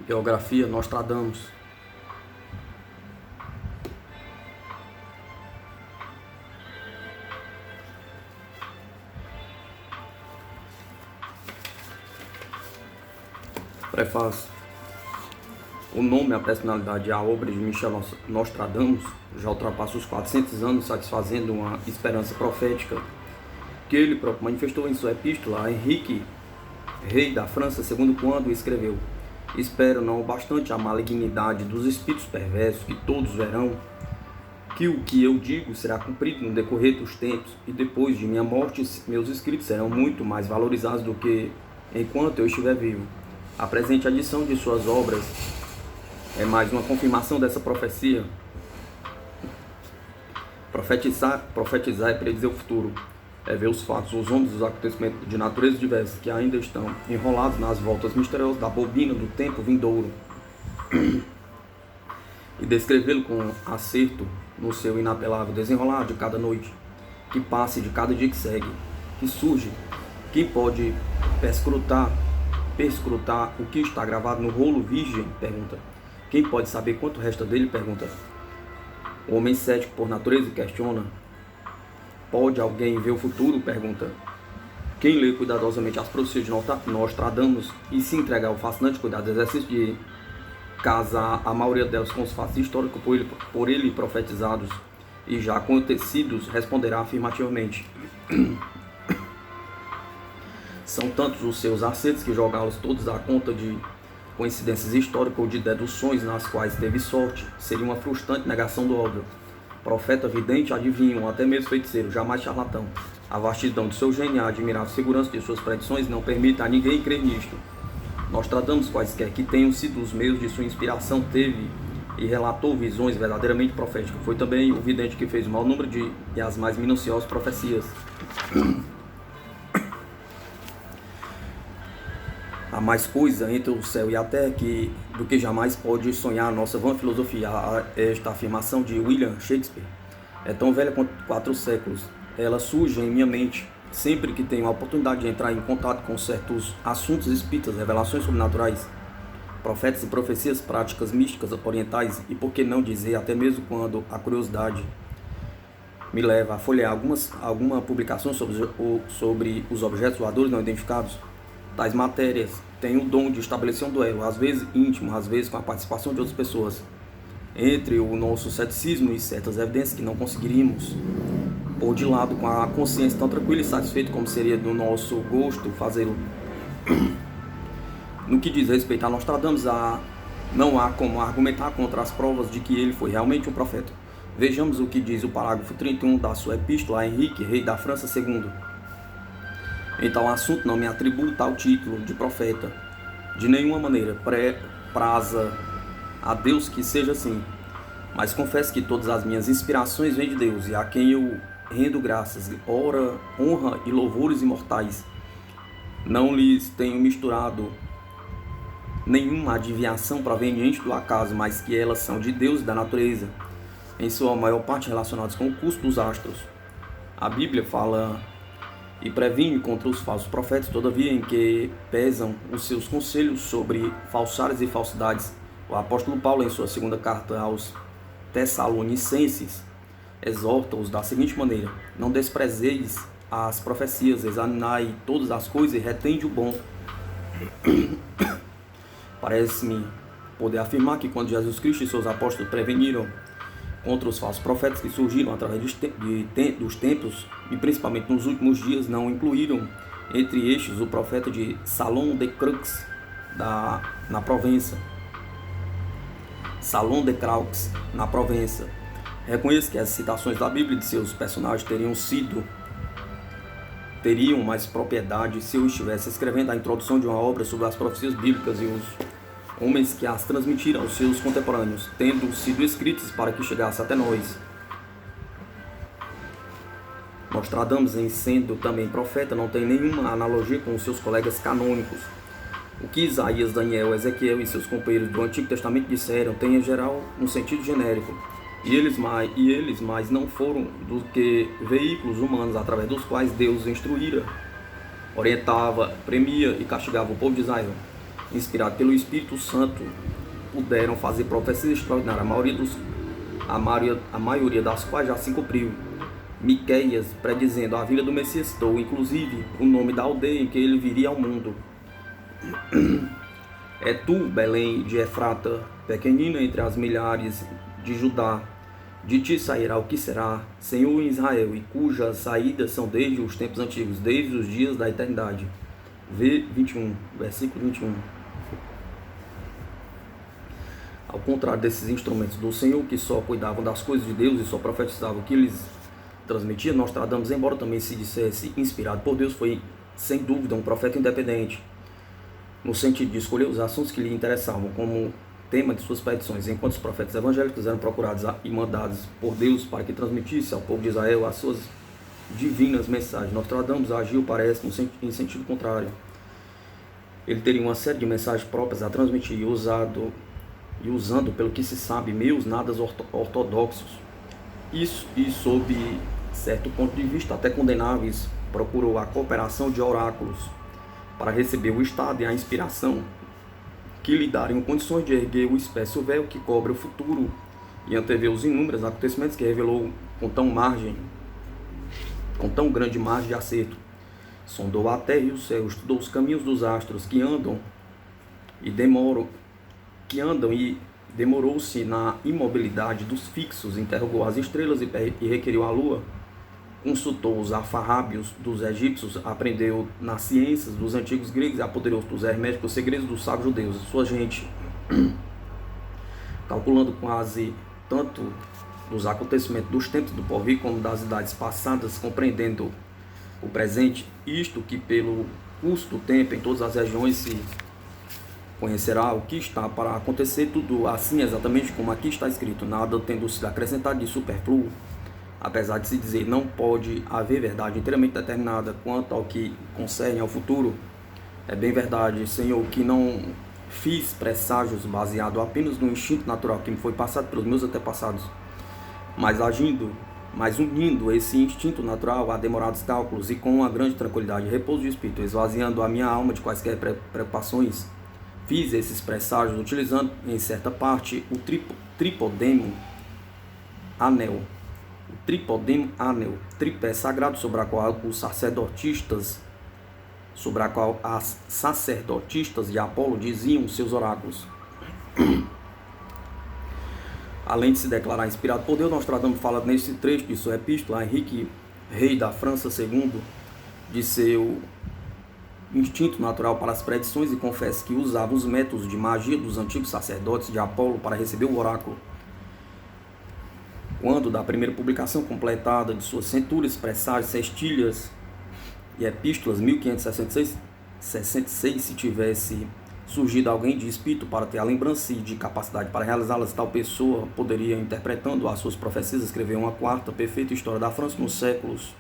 Geografia, Nostradamus. Prefácio. O nome, a personalidade e a obra de Michel Nostradamus já ultrapassa os 400 anos, satisfazendo uma esperança profética que ele próprio manifestou em sua epístola a Henrique, rei da França, segundo quando escreveu: espero não bastante a malignidade dos espíritos perversos, que todos verão que o que eu digo será cumprido no decorrer dos tempos, e depois de minha morte meus escritos serão muito mais valorizados do que enquanto eu estiver vivo. A presente edição de suas obras é mais uma confirmação dessa profecia. Profetizar é predizer o futuro, é ver os fatos, os homens, os acontecimentos de natureza diversa que ainda estão enrolados nas voltas misteriosas da bobina do tempo vindouro, e descrevê-lo com acerto no seu inapelável desenrolar de cada noite que passa e de cada dia que segue, que surge. Quem pode perscrutar o que está gravado no rolo virgem? Pergunta. Quem pode saber quanto resta dele? Pergunta. O homem cético por natureza questiona. Pode alguém ver o futuro? Pergunta. Quem lê cuidadosamente as profecias de Nostradamus e se entregar ao fascinante cuidado do exercício de casar a maioria delas com os fatos históricos por ele profetizados e já acontecidos, responderá afirmativamente. São tantos os seus acertos que jogá-los todos à conta de coincidências históricas ou de deduções nas quais teve sorte seria uma frustrante negação do óbvio. Profeta, vidente, adivinho, até mesmo feiticeiro, jamais charlatão. A vastidão de seu gênio e a admirável segurança de suas predições não permite a ninguém crer nisto. Nostradamus, quaisquer que tenham sido os meios de sua inspiração, teve e relatou visões verdadeiramente proféticas. Foi também o vidente que fez o maior número e as mais minuciosas profecias. Há mais coisa entre o céu e a terra do que jamais pode sonhar a nossa vã filosofia. Esta afirmação de William Shakespeare é tão velha quanto 4 séculos. Ela surge em minha mente sempre que tenho a oportunidade de entrar em contato com certos assuntos espíritas, revelações sobrenaturais, profetas e profecias práticas místicas orientais, e por que não dizer até mesmo quando a curiosidade me leva a folhear alguma publicação sobre os objetos voadores não identificados. Tais matérias têm o dom de estabelecer um duelo, às vezes íntimo, às vezes com a participação de outras pessoas, entre o nosso ceticismo e certas evidências que não conseguiríamos pôr de lado com a consciência tão tranquila e satisfeita como seria do nosso gosto fazê-lo. No que diz respeito a Nostradamus, não há como argumentar contra as provas de que ele foi realmente um profeta. Vejamos o que diz o parágrafo 31 da sua epístola a Henrique, rei da França II. Em tal assunto não me atribuo tal título de profeta. De nenhuma maneira praza a Deus que seja assim. Mas confesso que todas as minhas inspirações vêm de Deus, e a quem eu rendo graças, honra e louvores imortais. Não lhes tenho misturado nenhuma adivinhação proveniente do acaso, mas que elas são de Deus e da natureza, em sua maior parte relacionadas com o curso dos astros. A Bíblia fala e previne contra os falsos profetas, todavia em que pesam os seus conselhos sobre falsários e falsidades. O apóstolo Paulo, em sua segunda carta aos Tessalonicenses, exorta-os da seguinte maneira: não desprezeis as profecias, examinai todas as coisas e retende o bom. Parece-me poder afirmar que quando Jesus Cristo e seus apóstolos preveniram contra os falsos profetas que surgiram através dos tempos, e principalmente nos últimos dias, não incluíram entre estes o profeta de Salon de Crux, na Provença. Salon de Craux, na Provença. Reconheço que as citações da Bíblia de seus personagens teriam mais propriedade se eu estivesse escrevendo a introdução de uma obra sobre as profecias bíblicas e os homens que as transmitiram aos seus contemporâneos, tendo sido escritas para que chegasse até nós. Nostradamus, em sendo também profeta, não tem nenhuma analogia com os seus colegas canônicos. O que Isaías, Daniel, Ezequiel e seus companheiros do Antigo Testamento disseram tem em geral um sentido genérico, e eles mais não foram do que veículos humanos através dos quais Deus instruíra, orientava, premia e castigava o povo de Israel. inspirados pelo Espírito Santo, puderam fazer profecias extraordinárias, a maioria das quais já se cumpriu. Miqueias predizendo a vinda do Messias citou, inclusive, o nome da aldeia em que ele viria ao mundo. É tu, Belém de Efrata, pequenina entre as milhares de Judá, de ti sairá o que será, Senhor em Israel, e cujas saídas são desde os tempos antigos, desde os dias da eternidade. Versículo 21. Ao contrário desses instrumentos do Senhor, que só cuidavam das coisas de Deus e só profetizavam o que lhes transmitia, Nostradamus, embora também se dissesse inspirado por Deus, foi sem dúvida um profeta independente, no sentido de escolher os assuntos que lhe interessavam como tema de suas petições, enquanto os profetas evangélicos eram procurados e mandados por Deus para que transmitisse ao povo de Israel as suas divinas mensagens. Nostradamus agiu, parece, em sentido contrário. Ele teria uma série de mensagens próprias a transmitir e usando, pelo que se sabe, meios nada ortodoxos. Isso, e sob certo ponto de vista até condenáveis, procurou a cooperação de oráculos para receber o estado e a inspiração que lhe dariam condições de erguer o espécie véu que cobre o futuro e antever os inúmeros acontecimentos que revelou com tão grande margem de acerto. Sondou a terra e o céu, estudou os caminhos dos astros que andam e demorou-se na imobilidade dos fixos, interrogou as estrelas e requeriu a lua, consultou os alfarrábios dos egípcios, aprendeu nas ciências dos antigos gregos e apoderou-se dos herméticos segredos dos sábios judeus. Sua gente, calculando quase tanto dos acontecimentos dos tempos do porvir como das idades passadas, compreendendo o presente, isto que pelo curso do tempo em todas as regiões se conhecerá o que está para acontecer, tudo assim exatamente como aqui está escrito, nada tendo sido acrescentado de superfluo. Apesar de se dizer não pode haver verdade inteiramente determinada quanto ao que concerne ao futuro, é bem verdade, Senhor, que não fiz presságios baseado apenas no instinto natural que me foi passado pelos meus antepassados, mas unindo esse instinto natural a demorados cálculos e com uma grande tranquilidade e repouso de espírito, esvaziando a minha alma de quaisquer preocupações, fiz esses presságios utilizando em certa parte o tripodemo anel, tripé sagrado sobre a qual as sacerdotistas de Apolo diziam seus oráculos. Além de se declarar inspirado por Deus, Nostradamus fala nesse trecho de sua epístola a Henrique, rei da França II, de seu instinto natural para as predições e confessa que usava os métodos de magia dos antigos sacerdotes de Apolo para receber o oráculo. Quando da primeira publicação completada de suas centúrias, presságios, cestilhas e epístolas, 1566, se tivesse surgido alguém de espírito para ter a lembrança e de capacidade para realizá-las, tal pessoa poderia, interpretando as suas profecias, escrever uma quarta perfeita história da França nos séculos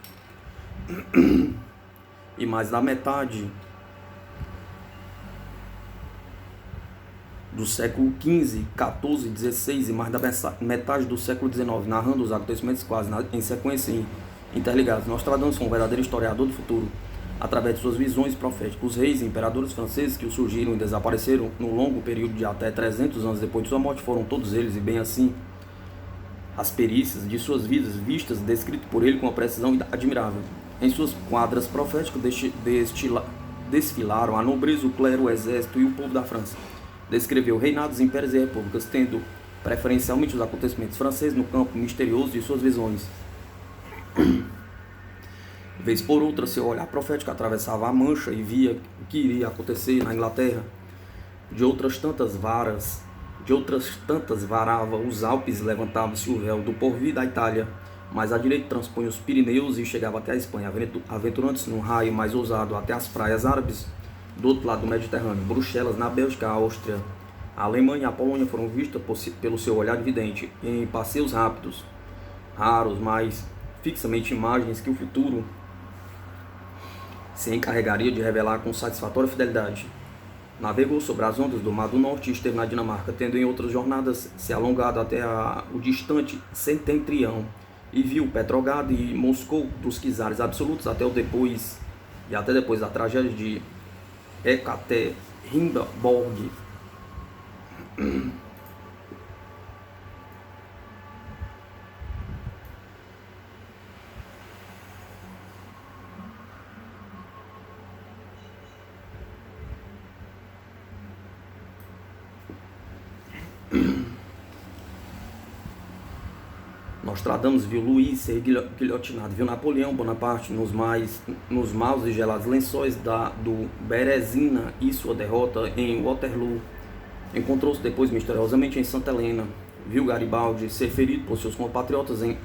e mais da metade do século XV, XIV, XVI e mais da metade do século XIX, narrando os acontecimentos quase em sequência interligados. Nostradamus foi um verdadeiro historiador do futuro, através de suas visões proféticas. Os reis e imperadores franceses que surgiram e desapareceram no longo período de até 300 anos depois de sua morte foram todos eles, e bem assim, as perícias de suas vidas vistas, descritas por ele com uma precisão admirável. Em suas quadras proféticas desfilaram a nobreza, o clero, o exército e o povo da França. Descreveu reinados, impérios e repúblicas, tendo preferencialmente os acontecimentos franceses no campo misterioso de suas visões. Vez por outra, seu olhar profético atravessava a Mancha e via o que iria acontecer na Inglaterra. De outras tantas varava os Alpes, levantava-se o véu do porvir da Itália, mas à direita transpunha os Pirineus e chegava até a Espanha, aventurando-se num raio mais ousado até as praias árabes do outro lado do Mediterrâneo. Bruxelas, na Bélgica, a Áustria, a Alemanha e a Polônia foram vistas pelo seu olhar vidente, em passeios rápidos, raros, mas fixamente imagens que o futuro se encarregaria de revelar com satisfatória fidelidade. Navegou sobre as ondas do Mar do Norte e esteve na Dinamarca, tendo em outras jornadas se alongado até o distante Setentrião, e viu Petrogrado e Moscou dos czares absolutos até depois da tragédia de Rimborg. Nostradamus viu Luís ser guilhotinado, viu Napoleão Bonaparte nos maus e gelados lençóis do Berezina e sua derrota em Waterloo. Encontrou-se depois misteriosamente em Santa Helena. Viu Garibaldi ser ferido por seus compatriotas em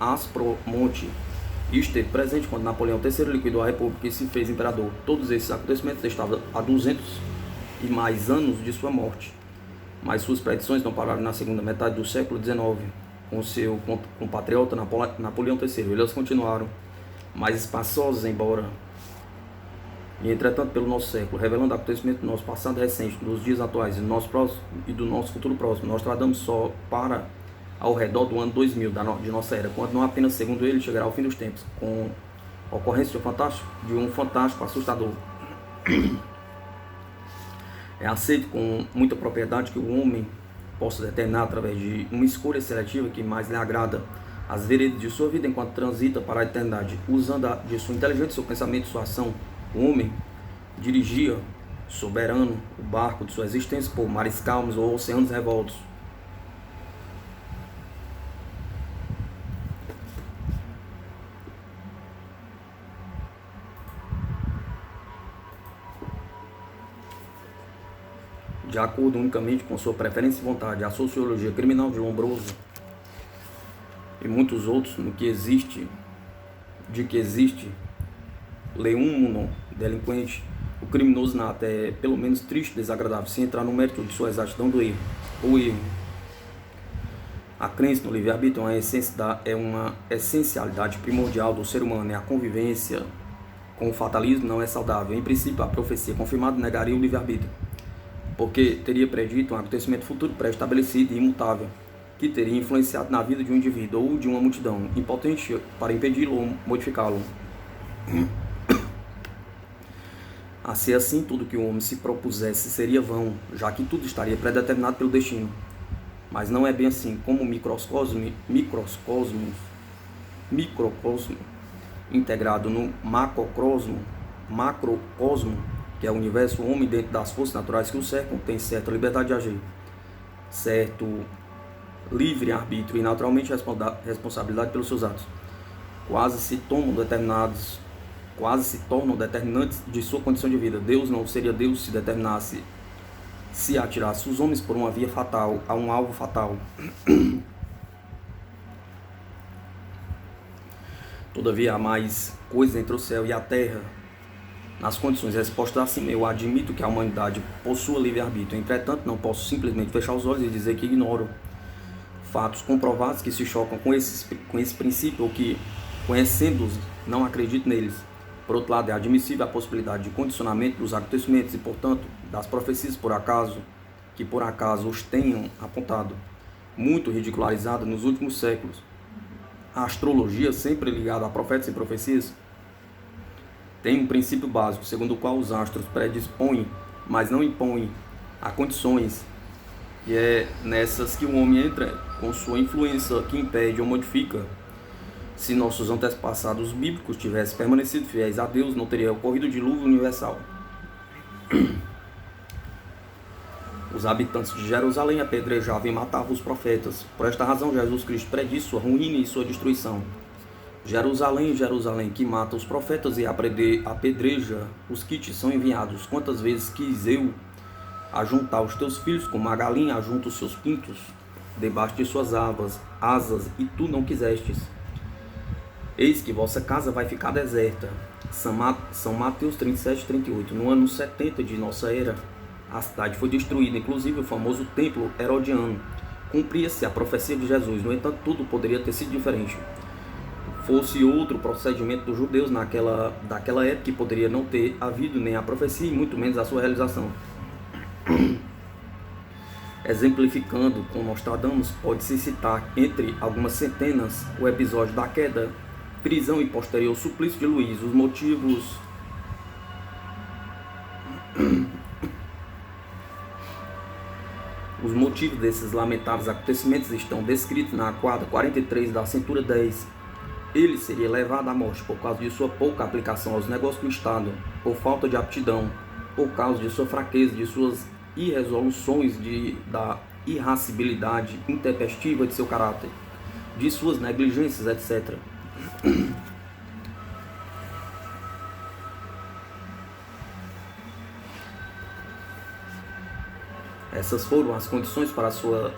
Aspromonte. E esteve presente quando Napoleão III liquidou a República e se fez imperador. Todos esses acontecimentos estavam a 200 e mais anos de sua morte. Mas suas predições não pararam na segunda metade do século XIX. Com seu compatriota Napoleão III. Eles continuaram mais espaçosos, embora e entretanto pelo nosso século, revelando acontecimentos do nosso passado recente, dos dias atuais e do nosso próximo e do nosso futuro próximo. Nostradamus só para ao redor do ano 2000 de nossa era, quando não apenas segundo ele chegará ao fim dos tempos, com a ocorrência de um fantástico assustador. É aceito com muita propriedade que o homem possa determinar através de uma escolha seletiva que mais lhe agrada as veredas de sua vida enquanto transita para a eternidade. Usando de sua inteligência, seu pensamento e sua ação, o homem dirigia, soberano, o barco de sua existência por mares calmos ou oceanos revoltos. De acordo unicamente com sua preferência e vontade, a sociologia criminal de Lombroso e muitos outros de que existe Leúmuno, delinquente, o criminoso nata é pelo menos triste, desagradável, sem entrar no mérito de sua exatidão do erro. O erro. A crença no livre-arbítrio é uma essencialidade primordial do ser humano, e a convivência com o fatalismo não é saudável. Em princípio, a profecia confirmada negaria o livre-arbítrio, porque teria predito um acontecimento futuro pré-estabelecido e imutável, que teria influenciado na vida de um indivíduo ou de uma multidão, impotente para impedi-lo ou modificá-lo. A ser assim, tudo que o homem se propusesse seria vão, já que tudo estaria predeterminado pelo destino. Mas não é bem assim. Como o microcosmo integrado no macrocosmo, que é o universo, o homem dentro das forças naturais que o cercam tem certa liberdade de agir, certo livre-arbítrio e naturalmente responsabilidade pelos seus atos. Quase se tornam determinantes de sua condição de vida. Deus não seria Deus se atirasse os homens por uma via fatal, a um alvo fatal. Todavia há mais coisa entre o céu e a terra. Nas condições expostas acima, eu admito que a humanidade possua livre-arbítrio. Entretanto, não posso simplesmente fechar os olhos e dizer que ignoro fatos comprovados que se chocam com esse princípio, ou que, conhecendo-os, não acredito neles. Por outro lado, é admissível a possibilidade de condicionamento dos acontecimentos e, portanto, das profecias que por acaso os tenham apontado, muito ridicularizada nos últimos séculos. A astrologia, sempre ligada a profetas e profecias, tem um princípio básico, segundo o qual os astros predispõem, mas não impõem, a condições, e é nessas que o homem entra com sua influência, que impede ou modifica. Se nossos antepassados bíblicos tivessem permanecido fiéis a Deus, não teria ocorrido o dilúvio universal. Os habitantes de Jerusalém apedrejavam e matavam os profetas. Por esta razão, Jesus Cristo predisse sua ruína e sua destruição. Jerusalém, Jerusalém, que mata os profetas e apedreja os que te são enviados. Quantas vezes quis eu ajuntar os teus filhos, como a galinha ajunta os seus pintos debaixo de suas asas, e tu não quisestes. Eis que vossa casa vai ficar deserta. São Mateus 37, 38. No ano 70 de nossa era, a cidade foi destruída, inclusive o famoso templo herodiano. Cumpria-se a profecia de Jesus. No entanto, tudo poderia ter sido diferente. Fosse outro procedimento dos judeus daquela época, que poderia não ter havido nem a profecia e muito menos a sua realização. Exemplificando com Nostradamus, pode-se citar entre algumas centenas o episódio da queda, prisão e posterior suplício de Luís. Os motivos Os motivos desses lamentáveis acontecimentos estão descritos na quadra 43 da cintura 10. Ele seria levado à morte por causa de sua pouca aplicação aos negócios do Estado, por falta de aptidão, por causa de sua fraqueza, de suas irresoluções, da irascibilidade intempestiva de seu caráter, de suas negligências, etc. Essas foram as condições para a sua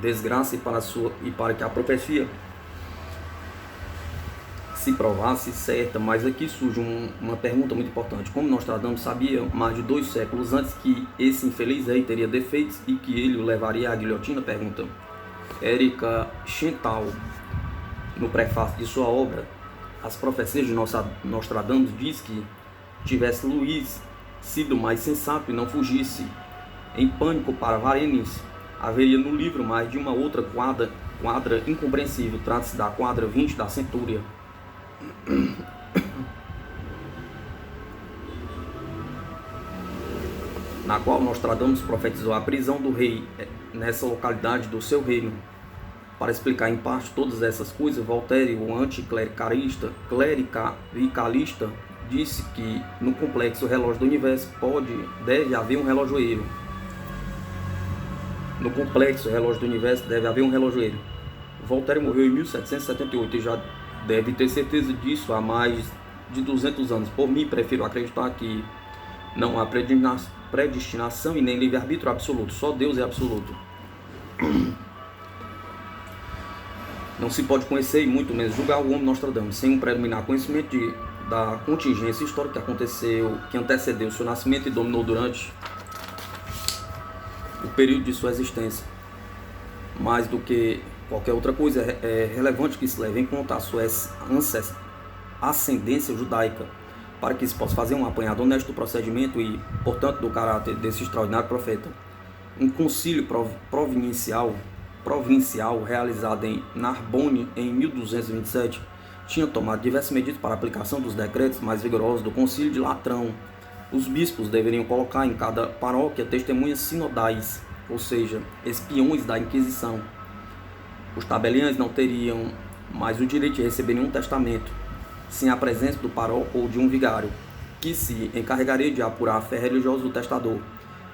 desgraça e para que a profecia se provasse certa. Mas aqui surge uma pergunta muito importante. Como Nostradamus sabia mais de 2 séculos antes que esse infeliz rei teria defeitos e que ele o levaria à guilhotina? Pergunta Érica Schental no prefácio de sua obra As Profecias de Nostradamus. Diz que tivesse Luís sido mais sensato e não fugisse em pânico para Varenes, haveria no livro mais de uma outra quadra incompreensível. Trata-se da quadra 20 da Centúria, na qual Nostradamus profetizou a prisão do rei nessa localidade do seu reino. Para explicar em parte todas essas coisas, Voltaire, o anticlericalista, disse que no complexo relógio do universo deve haver um relojoeiro. No complexo relógio do universo deve haver um relojoeiro. Voltaire morreu em 1778 e já deve ter certeza disso há mais de 200 anos. Por mim, prefiro acreditar que não há predestinação e nem livre-arbítrio absoluto. Só Deus é absoluto. Não se pode conhecer e muito menos julgar o homem Nostradamus sem um preliminar conhecimento da contingência histórica que antecedeu seu nascimento e dominou durante o período de sua existência. Mais do que qualquer outra coisa, é relevante que se leve em conta a sua ascendência judaica, para que se possa fazer um apanhado honesto do procedimento e, portanto, do caráter desse extraordinário profeta. Um concílio provincial realizado em Narbonne em 1227 tinha tomado diversas medidas para a aplicação dos decretos mais vigorosos do concílio de Latrão. Os bispos deveriam colocar em cada paróquia testemunhas sinodais, ou seja, espiões da Inquisição. Os tabeliães não teriam mais o direito de receber nenhum testamento, sem a presença do paróquio ou de um vigário, que se encarregaria de apurar a fé religiosa do testador.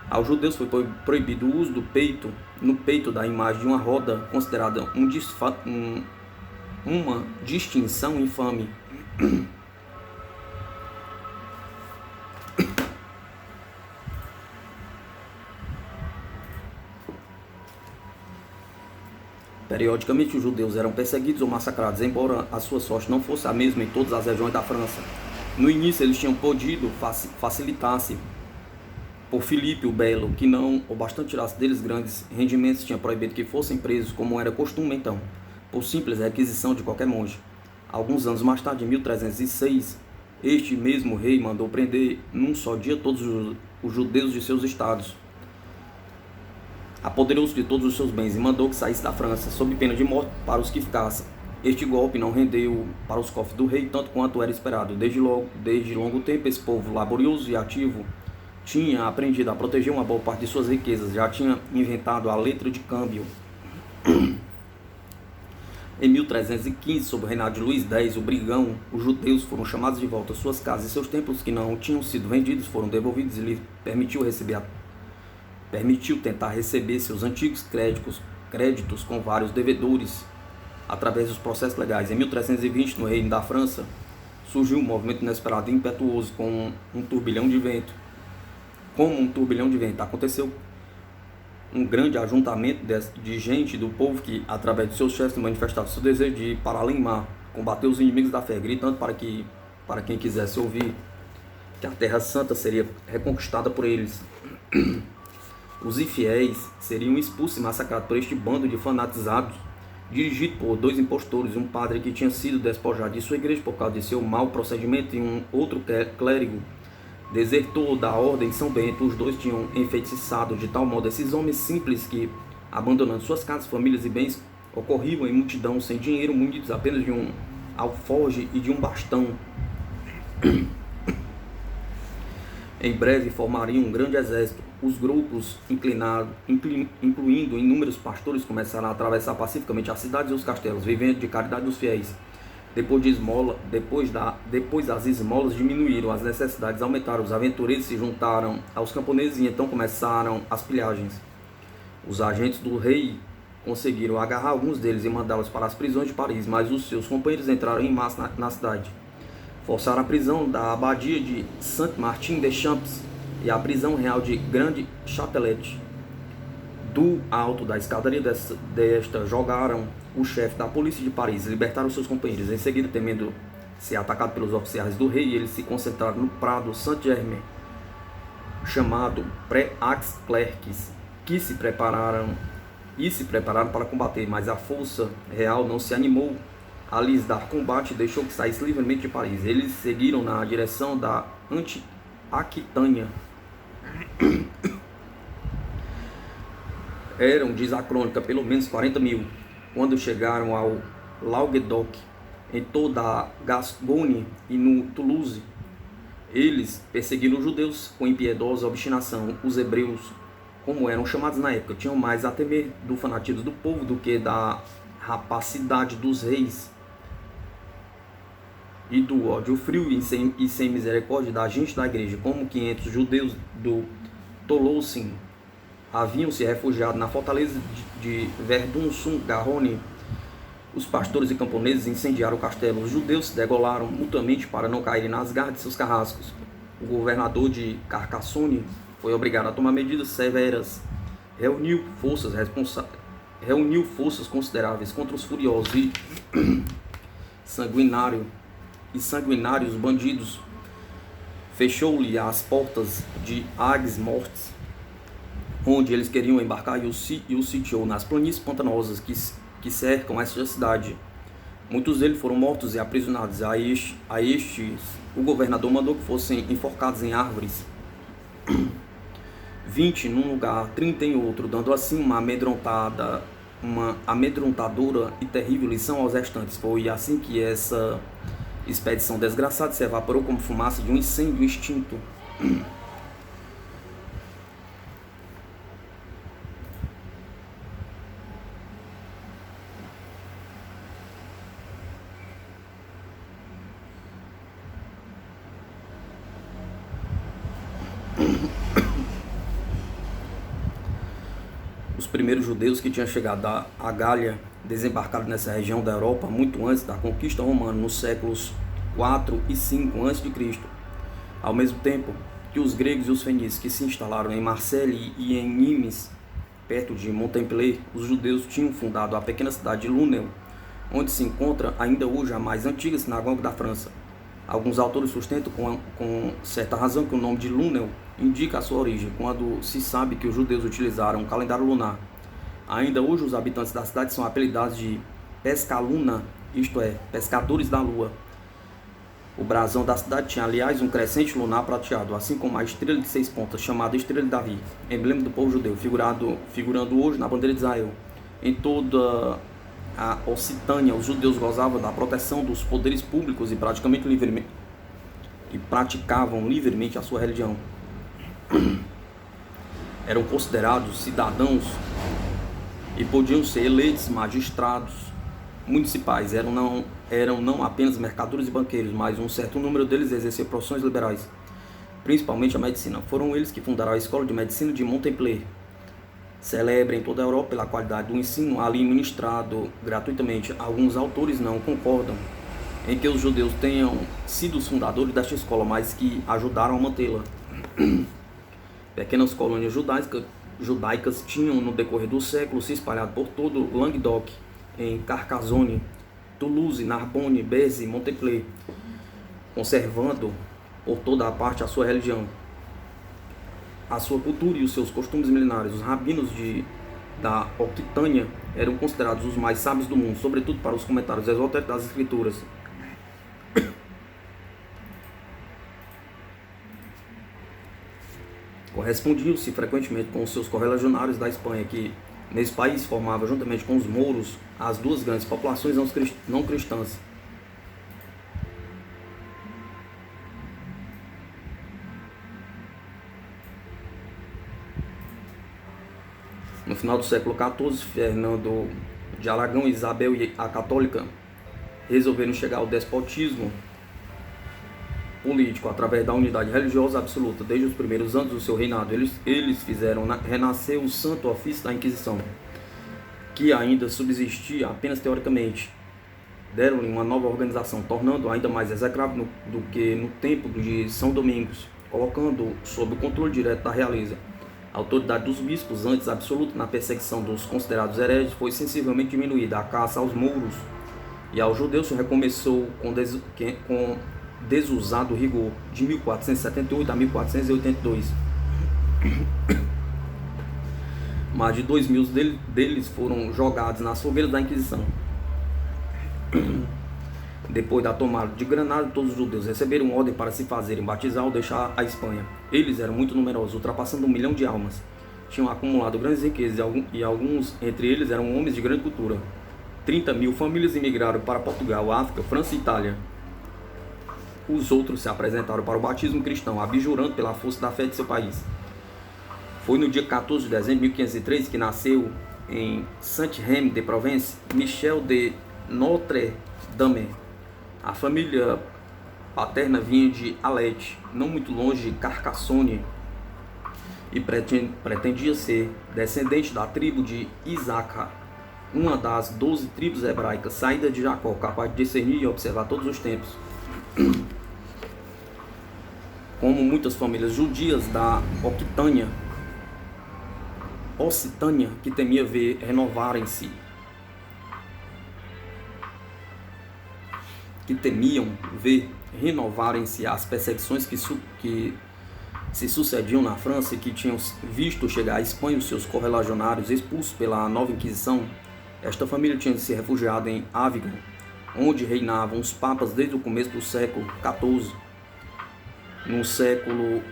Aos judeus foi proibido o uso no peito da imagem de uma roda, considerada uma distinção infame. Periodicamente os judeus eram perseguidos ou massacrados, embora a sua sorte não fosse a mesma em todas as regiões da França. No início eles tinham podido facilitar-se por Filipe o Belo, que não o bastante tirasse deles grandes rendimentos, tinha proibido que fossem presos, como era costume então, por simples requisição de qualquer monge. Alguns anos mais tarde, em 1306, este mesmo rei mandou prender num só dia todos os judeus de seus estados, apoderou-se de todos os seus bens e mandou que saísse da França, sob pena de morte para os que ficassem. Este golpe não rendeu para os cofres do rei tanto quanto era esperado. Desde longo tempo, esse povo laborioso e ativo tinha aprendido a proteger uma boa parte de suas riquezas, já tinha inventado a letra de câmbio. Em 1315, sob o reinado de Luís X, o Brigão, os judeus foram chamados de volta às suas casas e seus templos que não tinham sido vendidos foram devolvidos e lhe permitiu tentar receber seus antigos créditos com vários devedores através dos processos legais. Em 1320, no reino da França, surgiu um movimento inesperado e impetuoso como um turbilhão de vento. Aconteceu um grande ajuntamento de gente do povo que, através de seus chefes, manifestava seu desejo de ir para além mar, combater os inimigos da fé, gritando para quem quisesse ouvir que a Terra Santa seria reconquistada por eles. Os infiéis seriam expulsos e massacrados por este bando de fanatizados, dirigido por 2 impostores, um padre que tinha sido despojado de sua igreja por causa de seu mau procedimento e um outro clérigo desertor da ordem de São Bento. Os dois tinham enfeitiçado de tal modo esses homens simples que, abandonando suas casas, famílias e bens, ocorriam em multidão, sem dinheiro, munidos apenas de um alforge e de um bastão. Em breve formariam um grande exército, os grupos incluindo inúmeros pastores, começaram a atravessar pacificamente as cidades e os castelos, vivendo de caridade dos fiéis. Depois das esmolas diminuíram, as necessidades aumentaram, os aventureiros se juntaram aos camponeses e então começaram as pilhagens. Os agentes do rei conseguiram agarrar alguns deles e mandá-los para as prisões de Paris, mas os seus companheiros entraram em massa na cidade. Forçaram a prisão da abadia de Saint-Martin-des-Champs e a prisão real de Grande Châtelet. Do alto da escadaria desta jogaram o chefe da polícia de Paris, libertaram seus companheiros. Em seguida, temendo ser atacado pelos oficiais do rei, eles se concentraram no prado Saint-Germain, chamado Pré-Aix-Clerques, que se prepararam para combater, mas a força real não se animou a lhes dar combate e deixou que saísse livremente de Paris. Eles seguiram na direção da Aquitânia. Eram, diz a crônica, pelo menos 40 mil. Quando chegaram ao Languedoc, em toda a Gascogne e no Toulouse, eles perseguiram os judeus com impiedosa obstinação. Os hebreus, como eram chamados na época, tinham mais a temer do fanatismo do povo do que da rapacidade dos reis e do ódio frio e sem misericórdia da gente da igreja. Como 500 judeus do Toulouse haviam se refugiado na fortaleza de Verdun-sur-Garonne, os pastores e camponeses incendiaram o castelo. Os judeus se degolaram mutuamente para não caírem nas garras de seus carrascos. O governador de Carcassonne foi obrigado a tomar medidas severas. Reuniu forças consideráveis contra os furiosos e sanguinários bandidos. Fechou-lhe as portas de Aigues-Mortes, onde eles queriam embarcar, e o sitiou nas planícies pantanosas que cercam esta cidade. Muitos deles foram mortos e aprisionados. A estes o governador mandou que fossem enforcados em árvores, 20 num lugar, 30 em outro, dando assim uma amedrontadora e terrível lição aos restantes. Foi assim que essa expedição desgraçada se evaporou como fumaça de um incêndio extinto. Os primeiros judeus que tinham chegado à Gália desembarcaram nessa região da Europa muito antes da conquista romana, nos séculos 4 e 5 a.C. Ao mesmo tempo que os gregos e os fenícios que se instalaram em Marseille e em Nimes, perto de Montpellier, os judeus tinham fundado a pequena cidade de Lunel, onde se encontra ainda hoje a mais antiga sinagoga da França. Alguns autores sustentam com certa razão que o nome de Lunel indica a sua origem, quando se sabe que os judeus utilizaram o calendário lunar. Ainda hoje os habitantes da cidade são apelidados de Pescaluna, isto é, pescadores da lua. O brasão da cidade tinha, aliás, um crescente lunar prateado, assim como a estrela de 6 pontas, chamada Estrela de Davi, emblema do povo judeu, figurando hoje na bandeira de Israel. Em toda a Occitânia, os judeus gozavam da proteção dos poderes públicos e praticavam livremente a sua religião. Eram considerados cidadãos e podiam ser eleitos magistrados municipais. Eram não apenas mercadores e banqueiros, mas um certo número deles exercia profissões liberais, principalmente a medicina. Foram eles que fundaram a Escola de Medicina de Montpellier, celebre em toda a Europa pela qualidade do ensino ali ministrado gratuitamente. Alguns autores não concordam em que os judeus tenham sido os fundadores desta escola, mas que ajudaram a mantê-la. Pequenas colônias judaicas tinham, no decorrer do século, se espalhado por todo o Languedoc, em Carcassonne, Toulouse, Narbonne, Béziers e Montpellier, conservando por toda a parte a sua religião, a sua cultura e os seus costumes milenares. Os rabinos da Aquitânia eram considerados os mais sábios do mundo, sobretudo para os comentários esotéricos das escrituras. Correspondiam-se frequentemente com os seus correligionários da Espanha, que nesse país formava, juntamente com os mouros, as duas grandes populações não cristãs. No final do século XIV, Fernando de Aragão, Isabel e a Católica resolveram chegar ao despotismo político através da unidade religiosa absoluta. Desde os primeiros anos do seu reinado, eles fizeram renascer o Santo Ofício da Inquisição, que ainda subsistia apenas teoricamente. Deram-lhe uma nova organização, tornando-o ainda mais execrável do que no tempo de São Domingos, colocando sob o controle direto da realeza. A autoridade dos bispos, antes absoluta na perseguição dos considerados hereges, foi sensivelmente diminuída. A caça aos mouros e aos judeus se recomeçou com desusado rigor, de 1478 a 1482. Mais de 2.000 deles foram jogados nas fogueiras da Inquisição. Depois da tomada de Granada, todos os judeus receberam ordem para se fazerem batizar ou deixar a Espanha. Eles eram muito numerosos, ultrapassando 1 milhão de almas. Tinham acumulado grandes riquezas e alguns entre eles eram homens de grande cultura. 30.000 famílias emigraram para Portugal, África, França e Itália. Os outros se apresentaram para o batismo cristão, abjurando pela força da fé de seu país. Foi no dia 14 de dezembro de 1503 que nasceu em Saint-Rémy-de-Provence Michel de Notre-Dame. A família paterna vinha de Alete, não muito longe de Carcassonne, e pretendia ser descendente da tribo de Isacar, uma das 12 tribos hebraicas, saída de Jacó, capaz de discernir e observar todos os tempos. Como muitas famílias judias da Occitânia, que temia ver renovarem-se as perseguições que se sucediam na França e que tinham visto chegar à Espanha os seus correligionários expulsos pela nova Inquisição. Esta família tinha se refugiado em Avignon, onde reinavam os papas desde o começo do século XIV. No século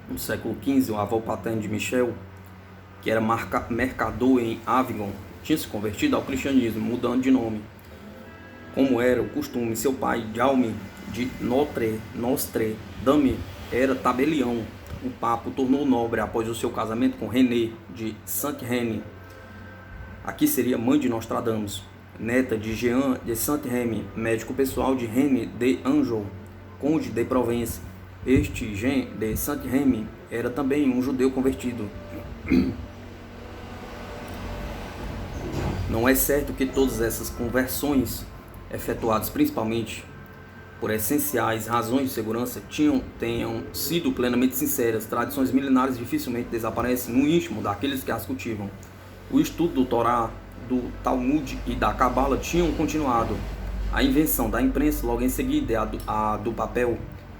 No século XV, o avô paterno de Michel, que era mercador em Avignon, tinha se convertido ao cristianismo, mudando de nome. Como era o costume, seu pai, Jaume de Notre-Dame, era tabelião. O papa o tornou nobre após o seu casamento com René de Saint-Rémy. Aqui seria mãe de Nostradamus, neta de Jean de Saint-Rémy, médico pessoal de René de Anjou, conde de Provence. Este Jean de Saint-Rémy era também um judeu convertido. Não é certo que todas essas conversões, efetuadas principalmente por essenciais razões de segurança, tenham sido plenamente sinceras. Tradições milenares dificilmente desaparecem no íntimo daqueles que as cultivam. O estudo do Torá, do Talmud e da Cabala tinham continuado. A invenção da imprensa, logo em seguida, a do papel,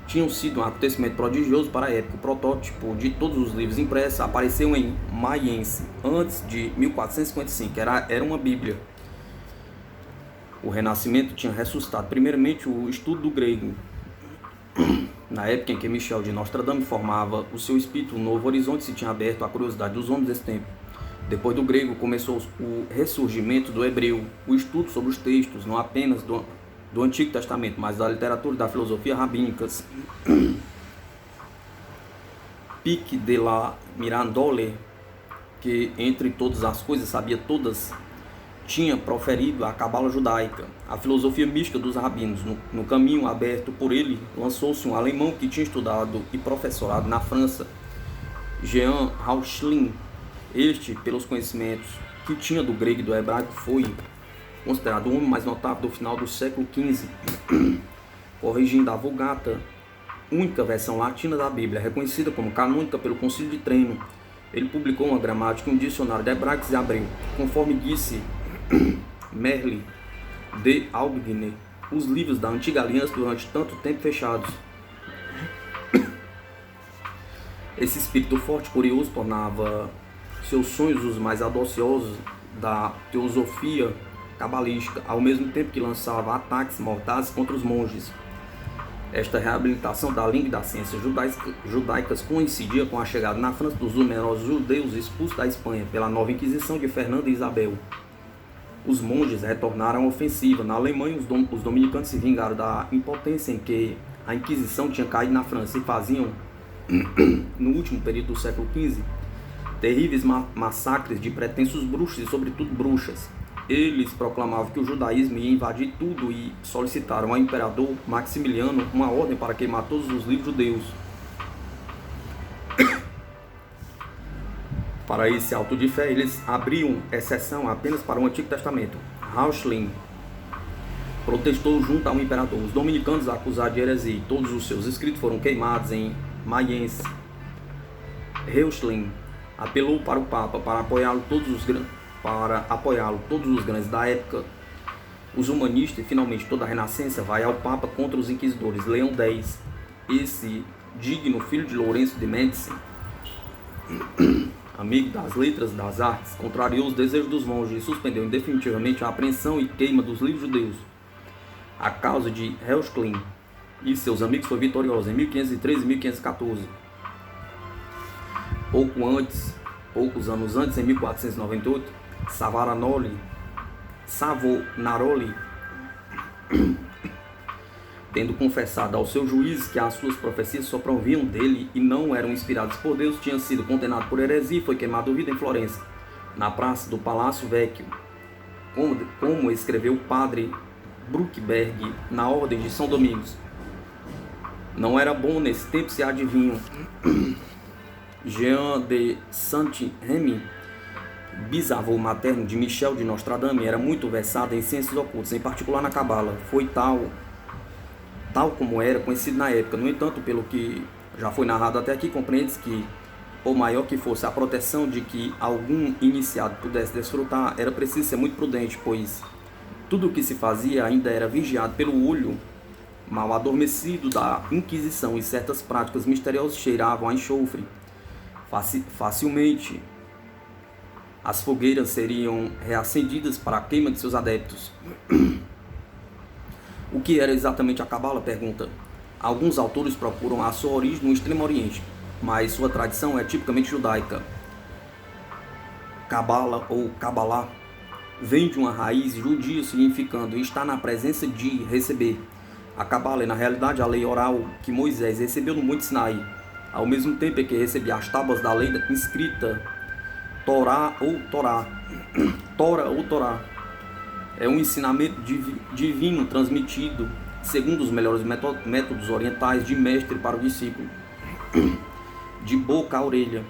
tinham sido um acontecimento prodigioso para a época. O protótipo de todos os livros impressos apareceu em Mayence, antes de 1455, era uma Bíblia. O Renascimento tinha ressuscitado primeiramente o estudo do grego. Na época em que Michel de Nostradame formava o seu espírito, um novo horizonte se tinha aberto à curiosidade dos homens desse tempo. Depois do grego começou o ressurgimento do hebreu, o estudo sobre os textos, não apenas do Antigo Testamento, mas da literatura e da filosofia rabínicas. Pic de la Mirandole, que entre todas as coisas sabia todas, tinha proferido a cabala judaica, a filosofia mística dos rabinos. No caminho aberto por ele, lançou-se um alemão que tinha estudado e professorado na França, Jean Rauchlin. Este, pelos conhecimentos que tinha do grego e do hebraico, foi considerado o homem mais notável do final do século XV, corrigindo a Vulgata, única versão latina da Bíblia, reconhecida como canônica pelo Concílio de Trento. Ele publicou uma gramática e um dicionário de hebraico e hebreu. Conforme disse Merle de Aubigné, os livros da Antiga Aliança durante tanto tempo fechados. Esse espírito forte e curioso tornava seus sonhos os mais audaciosos da teosofia cabalística, ao mesmo tempo que lançava ataques mortais contra os monges. Esta reabilitação da língua e das ciências judaicas coincidia com a chegada na França dos numerosos judeus expulsos da Espanha pela nova Inquisição de Fernando e Isabel. Os monges retornaram à ofensiva. Na Alemanha, os dominicanos se vingaram da impotência em que a Inquisição tinha caído na França e faziam, no último período do século XV, terríveis massacres de pretensos bruxos e, sobretudo, bruxas. Eles proclamavam que o judaísmo ia invadir tudo e solicitaram ao imperador Maximiliano uma ordem para queimar todos os livros judeus. Para esse auto de fé, eles abriam exceção apenas para o Antigo Testamento. Rauschling protestou junto ao imperador. Os dominicanos acusados de heresia e todos os seus escritos foram queimados em Mayence. Rauschling apelou para o Papa para apoiá-lo todos os grandes da época, os humanistas, e finalmente toda a Renascença vai ao Papa contra os inquisidores. Leão X, esse digno filho de Lourenço de Médici, amigo das letras e das artes, contrariou os desejos dos monges e suspendeu definitivamente a apreensão e queima dos livros judeus. A causa de Rauschling e seus amigos foi vitoriosa em 1513 e 1514. Poucos anos antes, em 1498, Savonaroli, tendo confessado aos seus juízes que as suas profecias só provinham dele e não eram inspiradas por Deus, tinha sido condenado por heresia e foi queimado vivo em Florença, na praça do Palácio Vecchio, como escreveu o padre Bruckberg na Ordem de São Domingos. Não era bom nesse tempo se adivinham. Jean de Saint-Remy, bisavô materno de Michel de Nostradame, era muito versado em ciências ocultas, em particular na Cabala. Foi tal como era conhecido na época. No entanto, pelo que já foi narrado até aqui, compreende-se que, por maior que fosse a proteção de que algum iniciado pudesse desfrutar, era preciso ser muito prudente, pois tudo o que se fazia ainda era vigiado pelo olho mal adormecido da Inquisição, e certas práticas misteriosas cheiravam a enxofre. Facilmente as fogueiras seriam reacendidas para a queima de seus adeptos. O que era exatamente a Cabala? Pergunta. Alguns autores procuram a sua origem no Extremo Oriente, mas sua tradição é tipicamente judaica. Cabala ou Cabalá vem de uma raiz judia significando estar na presença de receber. A Cabala é na realidade a lei oral que Moisés recebeu no Monte Sinai, ao mesmo tempo em que recebia as tábuas da lei inscrita Torá ou Torá. Tora ou Torá. É um ensinamento divino transmitido segundo os melhores métodos orientais de mestre para o discípulo, de boca a orelha.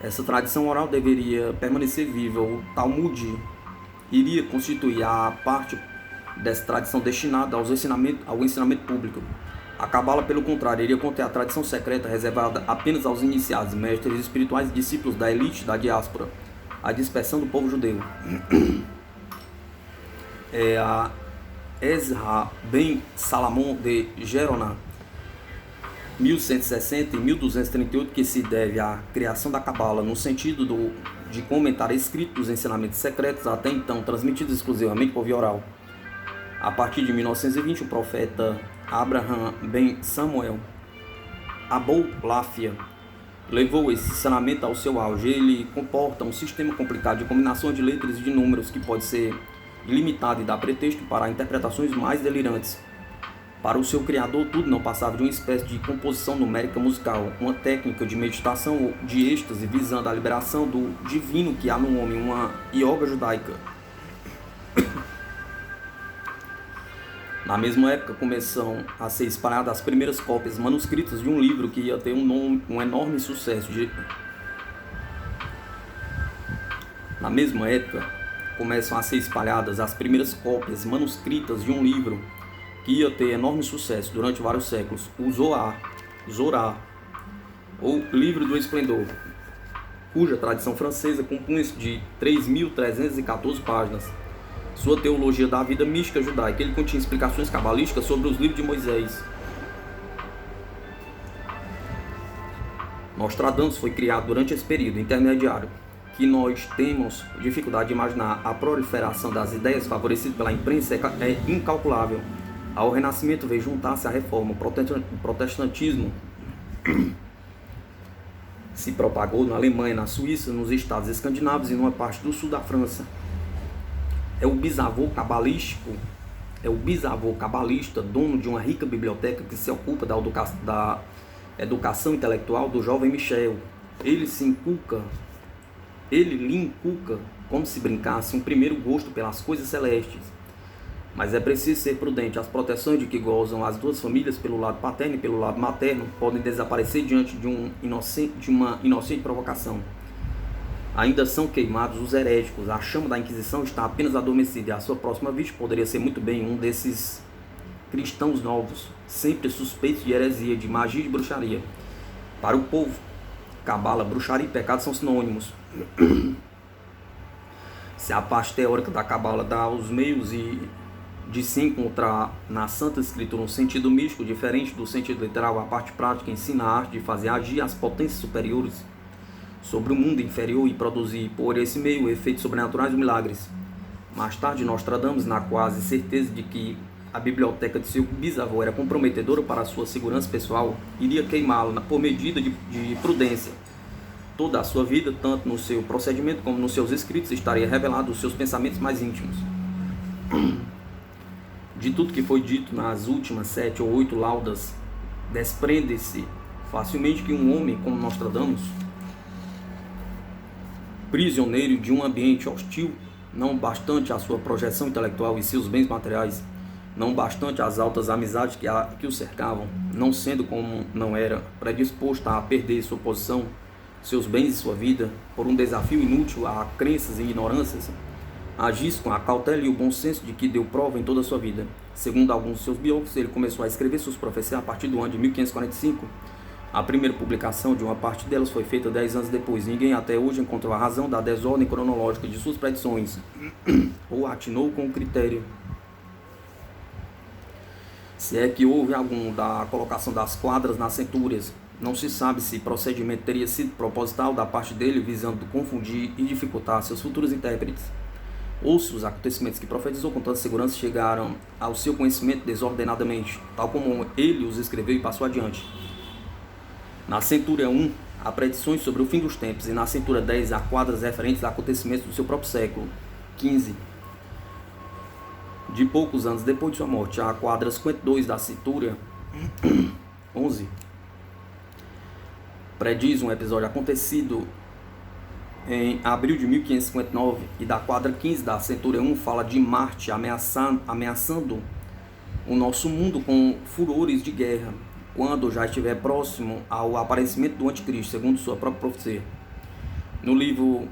Essa tradição oral deveria permanecer viva. O Talmud iria constituir a parte dessa tradição destinada ao ensinamento público. A Cabala, pelo contrário, iria conter a tradição secreta reservada apenas aos iniciados, mestres espirituais e discípulos da elite da diáspora, a dispersão do povo judeu. É a Ezra ben Salamon de Gerona, 1160 e 1238, que se deve à criação da Cabala, no sentido de comentar escritos dos ensinamentos secretos, até então transmitidos exclusivamente por via oral. A partir de 1920, o profeta Abraham ben Samuel Abou-Lafia levou esse ensinamento ao seu auge. Ele comporta um sistema complicado de combinação de letras e de números que pode ser ilimitado e dá pretexto para interpretações mais delirantes. Para o seu criador, tudo não passava de uma espécie de composição numérica musical, uma técnica de meditação de êxtase visando a liberação do divino que há no homem, uma yoga judaica. Na mesma época, começam a ser espalhadas as primeiras cópias manuscritas de um livro que ia ter um enorme sucesso. Na mesma época, começam a ser espalhadas as primeiras cópias manuscritas de um livro que ia ter enorme sucesso durante vários séculos, o Zorá, ou Livro do Esplendor, cuja tradição francesa compunha-se de 3.314 páginas. Sua teologia da vida mística judaica, ele continha explicações cabalísticas sobre os livros de Moisés. Nostradamus foi criado durante esse período intermediário, que nós temos dificuldade de imaginar. A proliferação das ideias favorecidas pela imprensa é incalculável. Ao Renascimento veio juntar-se à Reforma. O protestantismo se propagou na Alemanha, na Suíça, nos estados escandinavos e numa parte do sul da França. É o bisavô cabalista, dono de uma rica biblioteca que se ocupa da educação intelectual do jovem Michel. Ele lhe inculca, como se brincasse, um primeiro gosto pelas coisas celestes. Mas é preciso ser prudente. As proteções de que gozam as duas famílias, pelo lado paterno e pelo lado materno, podem desaparecer diante de uma inocente provocação. Ainda são queimados os heréticos. A chama da Inquisição está apenas adormecida, e a sua próxima vítima poderia ser muito bem um desses cristãos novos, sempre suspeitos de heresia, de magia e de bruxaria. Para o povo, cabala, bruxaria e pecado são sinônimos. Se a parte teórica da cabala dá os meios de se encontrar na Santa Escritura um sentido místico diferente do sentido literal, a parte prática ensina a arte de fazer agir as potências superiores sobre o mundo inferior e produzir por esse meio efeitos sobrenaturais e milagres. Mais tarde, Nostradamus, na quase certeza de que a biblioteca de seu bisavô era comprometedora para a sua segurança pessoal, iria queimá-la por medida de prudência. Toda a sua vida, tanto no seu procedimento como nos seus escritos, estaria revelado os seus pensamentos mais íntimos. De tudo que foi dito nas últimas 7 ou 8 laudas, desprende-se facilmente que um homem como Nostradamus, prisioneiro de um ambiente hostil, não bastante a sua projeção intelectual e seus bens materiais, não bastante as altas amizades que o cercavam, não sendo como não era, predisposto a perder sua posição, seus bens e sua vida, por um desafio inútil a crenças e ignorâncias, agisse com a cautela e o bom senso de que deu prova em toda a sua vida. Segundo alguns de seus biógrafos, ele começou a escrever suas profecias a partir do ano de 1545. A primeira publicação de uma parte delas foi feita 10 anos depois. Ninguém até hoje encontrou a razão da desordem cronológica de suas predições, ou atinou com o critério. Se é que houve algum da colocação das quadras nas centúrias, não se sabe se o procedimento teria sido proposital da parte dele, visando confundir e dificultar seus futuros intérpretes, ou se os acontecimentos que profetizou com tanta segurança chegaram ao seu conhecimento desordenadamente, tal como ele os escreveu e passou adiante. Na centúria 1, há predições sobre o fim dos tempos, e na centúria 10 há quadras referentes a acontecimentos do seu próprio século. 15. De poucos anos depois de sua morte, há a quadra 52 da centúria 11. Prediz um episódio acontecido em abril de 1559, e da quadra 15 da centúria 1 fala de Marte ameaçando o nosso mundo com furores de guerra, quando já estiver próximo ao aparecimento do anticristo, segundo sua própria profecia. No livro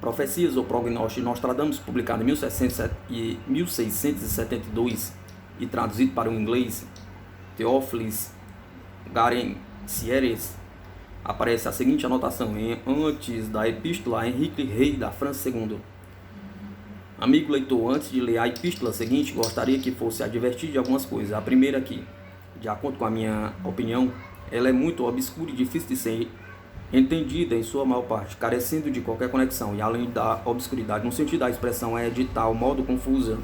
Profecias ou Prognósticos de Nostradamus, publicado em 1672 e traduzido para o inglês, Theophilus Garencières, aparece a seguinte anotação: antes da epístola a Henrique, rei da França II. Amigo leitor, antes de ler a epístola seguinte, gostaria que fosse advertido de algumas coisas. A primeira aqui, de acordo com a minha opinião, ela é muito obscura e difícil de ser entendida em sua maior parte, carecendo de qualquer conexão, e além da obscuridade no sentido da expressão é de tal modo confusa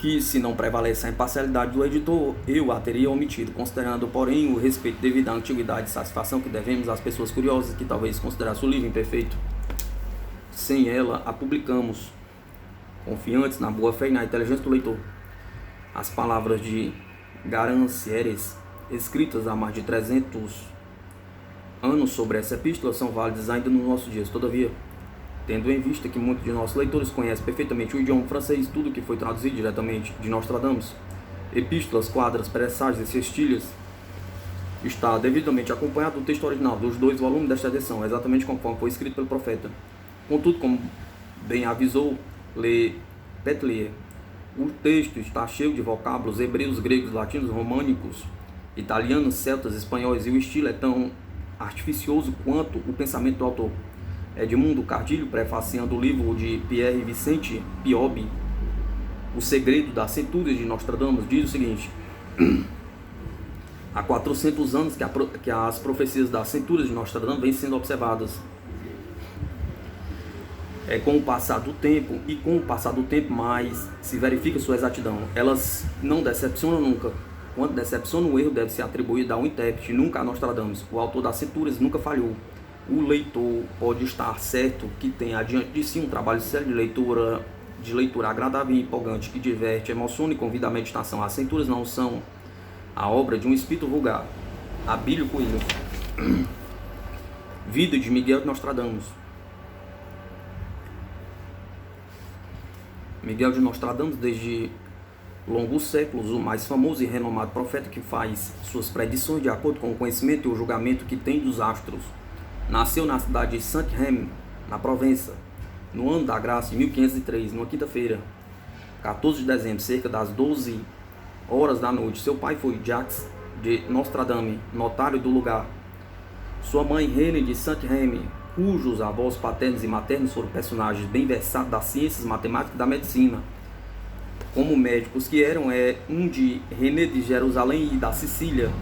que, se não prevalece a imparcialidade do editor, eu a teria omitido, considerando, porém, o respeito devido à antiguidade e satisfação que devemos às pessoas curiosas que talvez considerassem o livro imperfeito. Sem ela, a publicamos, confiantes na boa fé e na inteligência do leitor. As palavras de Garencières, escritas há mais de 300 anos sobre essa epístola, são válidas ainda nos nossos dias. Todavia, tendo em vista que muitos de nossos leitores conhecem perfeitamente o idioma francês, tudo que foi traduzido diretamente de Nostradamus, epístolas, quadras, presságios e cestilhas, está devidamente acompanhado do texto original dos 2 volumes desta edição, exatamente conforme foi escrito pelo profeta. Contudo, como bem avisou Le Petlier, o texto está cheio de vocábulos hebreus, gregos, latinos, românicos, italianos, celtas, espanhóis, e o estilo é tão artificioso quanto o pensamento do autor. Edmundo Cardilho, prefaciando o livro de Pierre Vicente Piobi, O Segredo das Centúrias de Nostradamus, diz o seguinte: há 400 anos que as profecias das centúrias de Nostradamus vêm sendo observadas. Com o passar do tempo, mais se verifica sua exatidão. Elas não decepcionam nunca. Quando decepciona, o erro deve ser atribuído a um intérprete, nunca a Nostradamus. O autor das centúrias nunca falhou. O leitor pode estar certo que tem adiante de si um trabalho sério de leitura agradável e empolgante, que diverte, emociona e convida a meditação. As centúrias não são a obra de um espírito vulgar. Abílio Coelho. Vida de Miguel de Nostradamus. Miguel de Nostradamus, desde longos séculos, o mais famoso e renomado profeta que faz suas predições de acordo com o conhecimento e o julgamento que tem dos astros. Nasceu na cidade de Saint-Rémy, na Provença, no ano da graça de 1503, numa quinta-feira, 14 de dezembro, cerca das 12 horas da noite. Seu pai foi Jacques de Nostradamus, notário do lugar. Sua mãe, Reine de Saint-Rémy, cujos avós paternos e maternos foram personagens bem versados das ciências matemáticas e da medicina. Como médicos que eram, um de René de Jerusalém e da Sicília,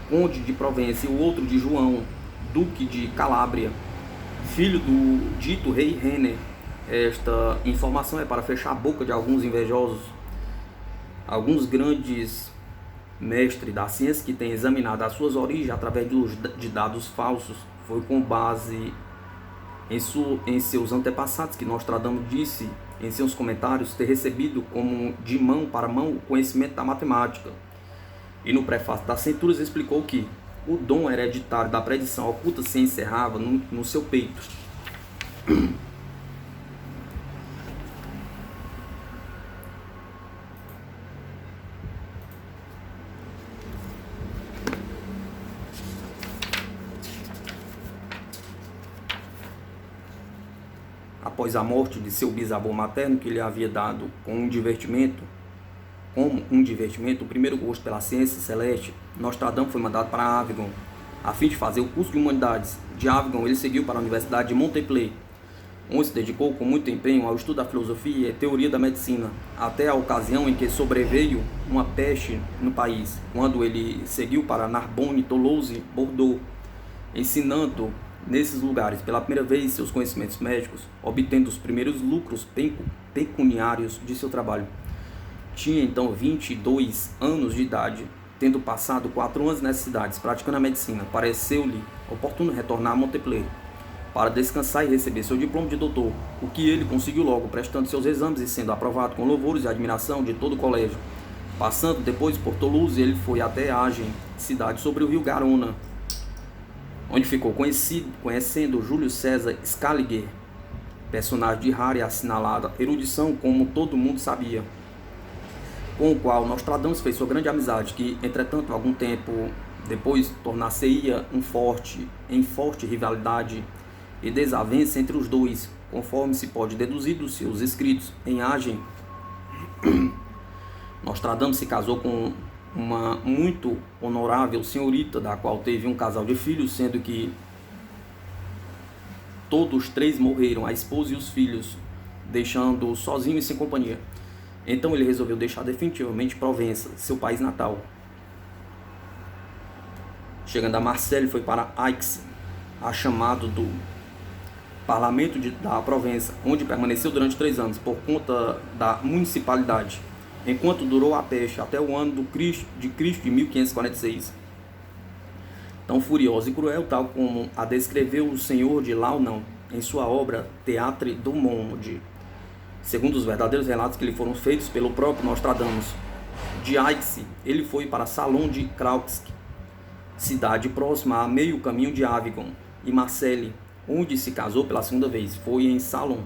conde de Provença, e o outro de João, duque de Calábria, filho do dito rei René. Esta informação é para fechar a boca de alguns invejosos. Alguns grandes mestres da ciência que têm examinado as suas origens através de dados falsos. Foi com base em seus antepassados que Nostradamus disse em seus comentários ter recebido como de mão para mão o conhecimento da matemática. E no prefácio das Centúrias explicou que o dom hereditário da predição oculta se encerrava no seu peito. Após a morte de seu bisavô materno, que lhe havia dado como um divertimento, o primeiro gosto pela ciência celeste, Nostradamus foi mandado para Avignon, a fim de fazer o curso de humanidades. De Avignon, ele seguiu para a Universidade de Montpellier, onde se dedicou com muito empenho ao estudo da filosofia e teoria da medicina, até a ocasião em que sobreveio uma peste no país, quando ele seguiu para Narbonne, Toulouse, Bordeaux, ensinando nesses lugares pela primeira vez seus conhecimentos médicos, obtendo os primeiros lucros pecuniários de seu trabalho. Tinha então 22 anos de idade, tendo passado 4 anos nessas cidades praticando a medicina. Pareceu-lhe oportuno retornar a Montpellier para descansar e receber seu diploma de doutor, o que ele conseguiu logo, prestando seus exames e sendo aprovado com louvores e admiração de todo o colégio. Passando depois por Toulouse, ele foi até Agen, cidade sobre o rio Garona, onde ficou conhecendo Júlio César Scaliger, personagem de rara e assinalada erudição, como todo mundo sabia, com o qual Nostradamus fez sua grande amizade, que, entretanto, algum tempo depois tornar-se-ia em forte rivalidade e desavença entre os dois, conforme se pode deduzir dos seus escritos. Em Agen, Nostradamus se casou com uma muito honorável senhorita, da qual teve um casal de filhos, sendo que todos 3 morreram, a esposa e os filhos, deixando-o sozinho e sem companhia. Então ele resolveu deixar definitivamente Provença, seu país natal. Chegando a Marselha, foi para Aix, a chamado do parlamento da Provença, onde permaneceu durante 3 anos, por conta da municipalidade, enquanto durou a peste, até o ano de Cristo de 1546. Tão furiosa e cruel, tal como a descreveu o senhor de Launan em sua obra Théâtre du Monde, segundo os verdadeiros relatos que lhe foram feitos pelo próprio Nostradamus. De Aix, ele foi para Salon de Krausk, cidade próxima a meio caminho de Avignon, e Marseille, onde se casou pela segunda vez. Foi em Salon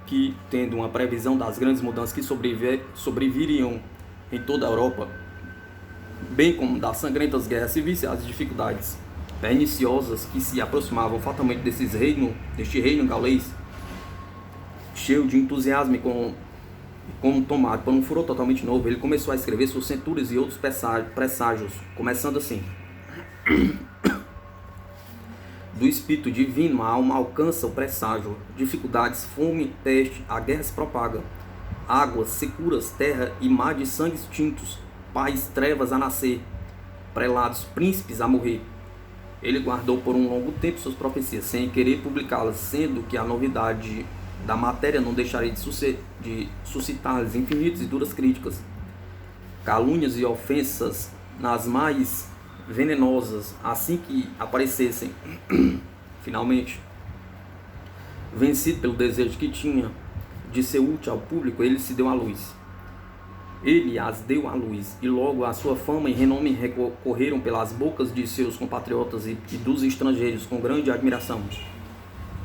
que tendo uma previsão das grandes mudanças que sobreviriam em toda a Europa, bem como das sangrentas guerras civis e as dificuldades perniciosas que se aproximavam fatalmente deste reino gaulês, cheio de entusiasmo e como tomado por um furor totalmente novo, ele começou a escrever suas centúrias e outros presságios, começando assim: do espírito divino a alma alcança o presságio, dificuldades, fome, peste, a guerra se propaga, águas, securas, terra e mar de sangue extintos, paz, trevas a nascer, prelados, príncipes a morrer. Ele guardou por um longo tempo suas profecias, sem querer publicá-las, sendo que a novidade da matéria não deixaria de suscitar-lhes infinitas e duras críticas, calúnias e ofensas nas mais venenosas, assim que aparecessem. Finalmente, vencido pelo desejo que tinha de ser útil ao público, ele se deu à luz. Ele as deu à luz, e logo a sua fama e renome recorreram pelas bocas de seus compatriotas e dos estrangeiros com grande admiração.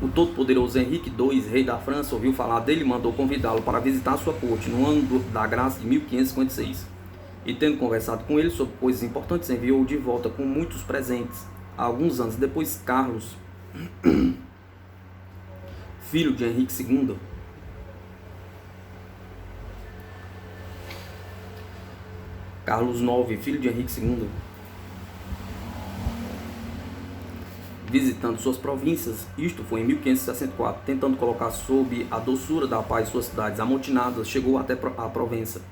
O todo-poderoso Henrique II, rei da França, ouviu falar dele e mandou convidá-lo para visitar sua corte no ano da graça de 1556. E tendo conversado com ele sobre coisas importantes, enviou-o de volta com muitos presentes. Alguns anos depois, Carlos, filho de Henrique II, Carlos IX, filho de Henrique II, visitando suas províncias, isto foi em 1564, tentando colocar sob a doçura da paz suas cidades amotinadas, chegou até a Provença,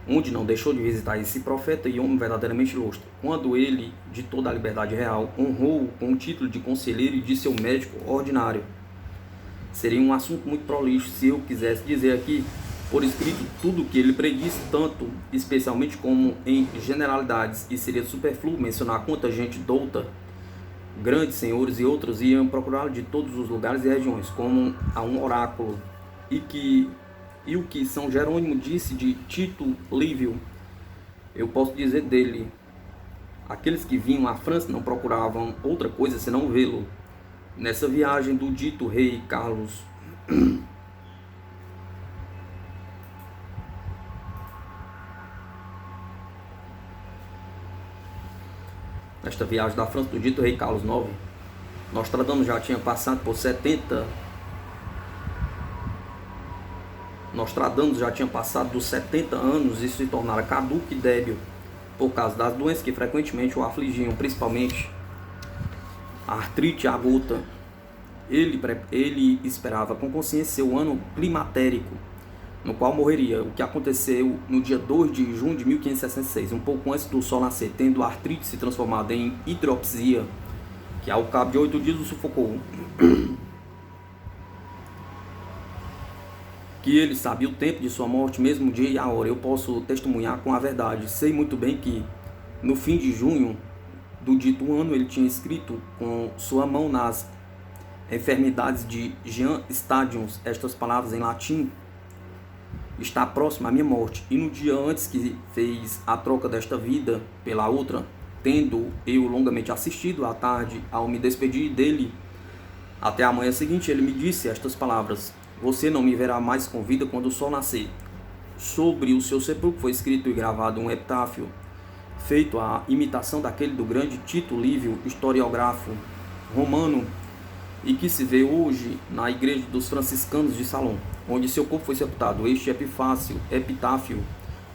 onde não deixou de visitar esse profeta e homem verdadeiramente ilustre, quando ele, de toda a liberdade real, honrou-o com o título de conselheiro e de seu médico ordinário. Seria um assunto muito prolixo se eu quisesse dizer aqui por escrito tudo o que ele predisse, tanto especialmente como em generalidades, e seria superfluo mencionar quanta gente douta, grandes senhores e outros iam procurá-lo de todos os lugares e regiões, como a um oráculo, e o que São Jerônimo disse de Tito Livio, eu posso dizer dele: aqueles que vinham à França não procuravam outra coisa senão vê-lo. Nessa viagem do dito rei Carlos, nesta viagem da França do dito rei Carlos IX, Nostradamus já tinha passado por 70. Nostradamus já tinha passado dos 70 anos e se tornara caduco e débil por causa das doenças que frequentemente o afligiam, principalmente a artrite aguda. Ele esperava com consciência seu ano climatérico, no qual morreria, o que aconteceu no dia 2 de junho de 1566, um pouco antes do sol nascer, tendo a artrite se transformado em hidropsia, que ao cabo de 8 dias o sufocou. Que ele sabia o tempo de sua morte, mesmo o dia e a hora. Eu posso testemunhar com a verdade. Sei muito bem que no fim de junho do dito ano ele tinha escrito com sua mão nas enfermidades de Jean Stadius estas palavras em latim: está próximo à minha morte. E no dia antes que fez a troca desta vida pela outra, tendo eu longamente assistido à tarde, ao me despedir dele até a manhã seguinte, ele me disse estas palavras: você não me verá mais com vida quando o sol nascer. Sobre o seu sepulcro foi escrito e gravado um epitáfio, feito à imitação daquele do grande Tito Livio, historiógrafo romano, e que se vê hoje na igreja dos franciscanos de Salom, onde seu corpo foi sepultado. Este epitáfio,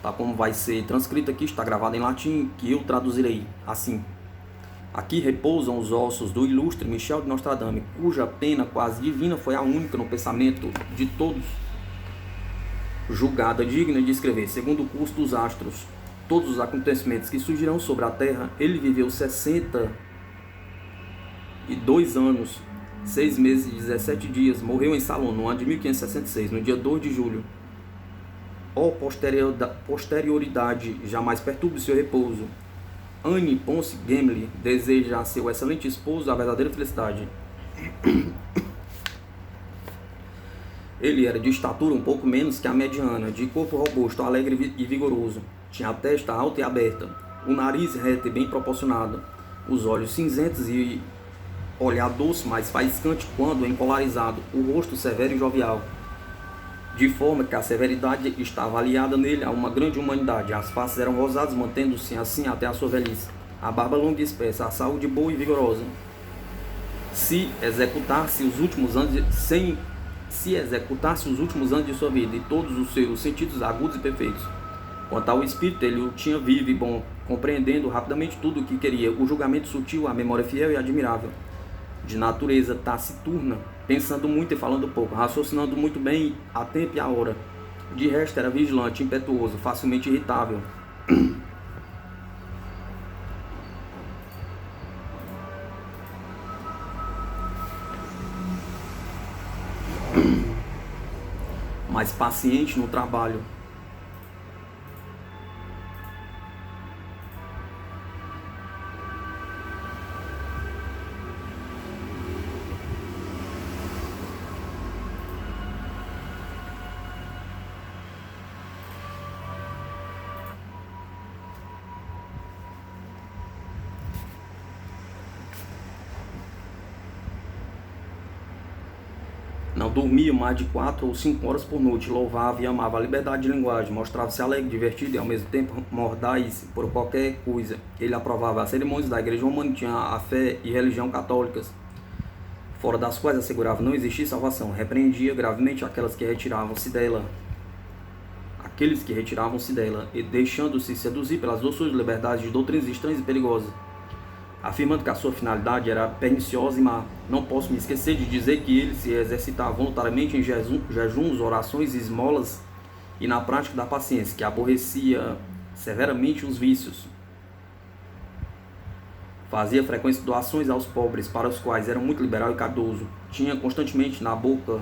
tá como vai ser transcrito aqui, está gravado em latim, que eu traduzirei assim: aqui repousam os ossos do ilustre Michel de Nostradame, cuja pena quase divina foi a única no pensamento de todos julgada digna de escrever, segundo o curso dos astros, todos os acontecimentos que surgirão sobre a terra. Ele viveu 62 anos, 6 meses e 17 dias, morreu em Salon no ano de 1566, no dia 2 de julho. Ó posterioridade, jamais perturbe seu repouso. Anne Ponce Gemely deseja a seu excelente esposo a verdadeira felicidade. Ele era de estatura um pouco menos que a mediana, de corpo robusto, alegre e vigoroso. Tinha a testa alta e aberta, o nariz reto e bem proporcionado, os olhos cinzentos e olhar doce, mas faiscante quando empolarizado, o rosto severo e jovial. de forma que a severidade estava aliada nele a uma grande humanidade. As faces eram rosadas, mantendo-se assim até a sua velhice. A barba longa e espessa, a saúde boa e vigorosa. Se executasse os últimos anos de sua vida e todos os seus sentidos agudos e perfeitos. Quanto ao espírito, ele o tinha vivo e bom, compreendendo rapidamente tudo o que queria, o julgamento sutil, a memória fiel e admirável. De natureza taciturna, pensando muito e falando pouco, raciocinando muito bem a tempo e a hora. De resto, era vigilante, impetuoso, facilmente irritável. Mas paciente no trabalho. Não dormia mais de 4 ou 5 horas por noite, louvava e amava a liberdade de linguagem, mostrava-se alegre, divertido e ao mesmo tempo mordaz por qualquer coisa. Ele aprovava as cerimônias da igreja romana, tinha a fé e religião católicas, fora das quais assegurava não existir salvação. Repreendia gravemente aqueles que retiravam-se dela, e deixando-se seduzir pelas doçuras liberdades de doutrinas estranhas e perigosas, afirmando que a sua finalidade era perniciosa e má. Não posso me esquecer de dizer que ele se exercitava voluntariamente em jejuns, orações e esmolas e na prática da paciência, que aborrecia severamente os vícios. Fazia frequentes doações aos pobres, para os quais era muito liberal e caridoso. Tinha constantemente na boca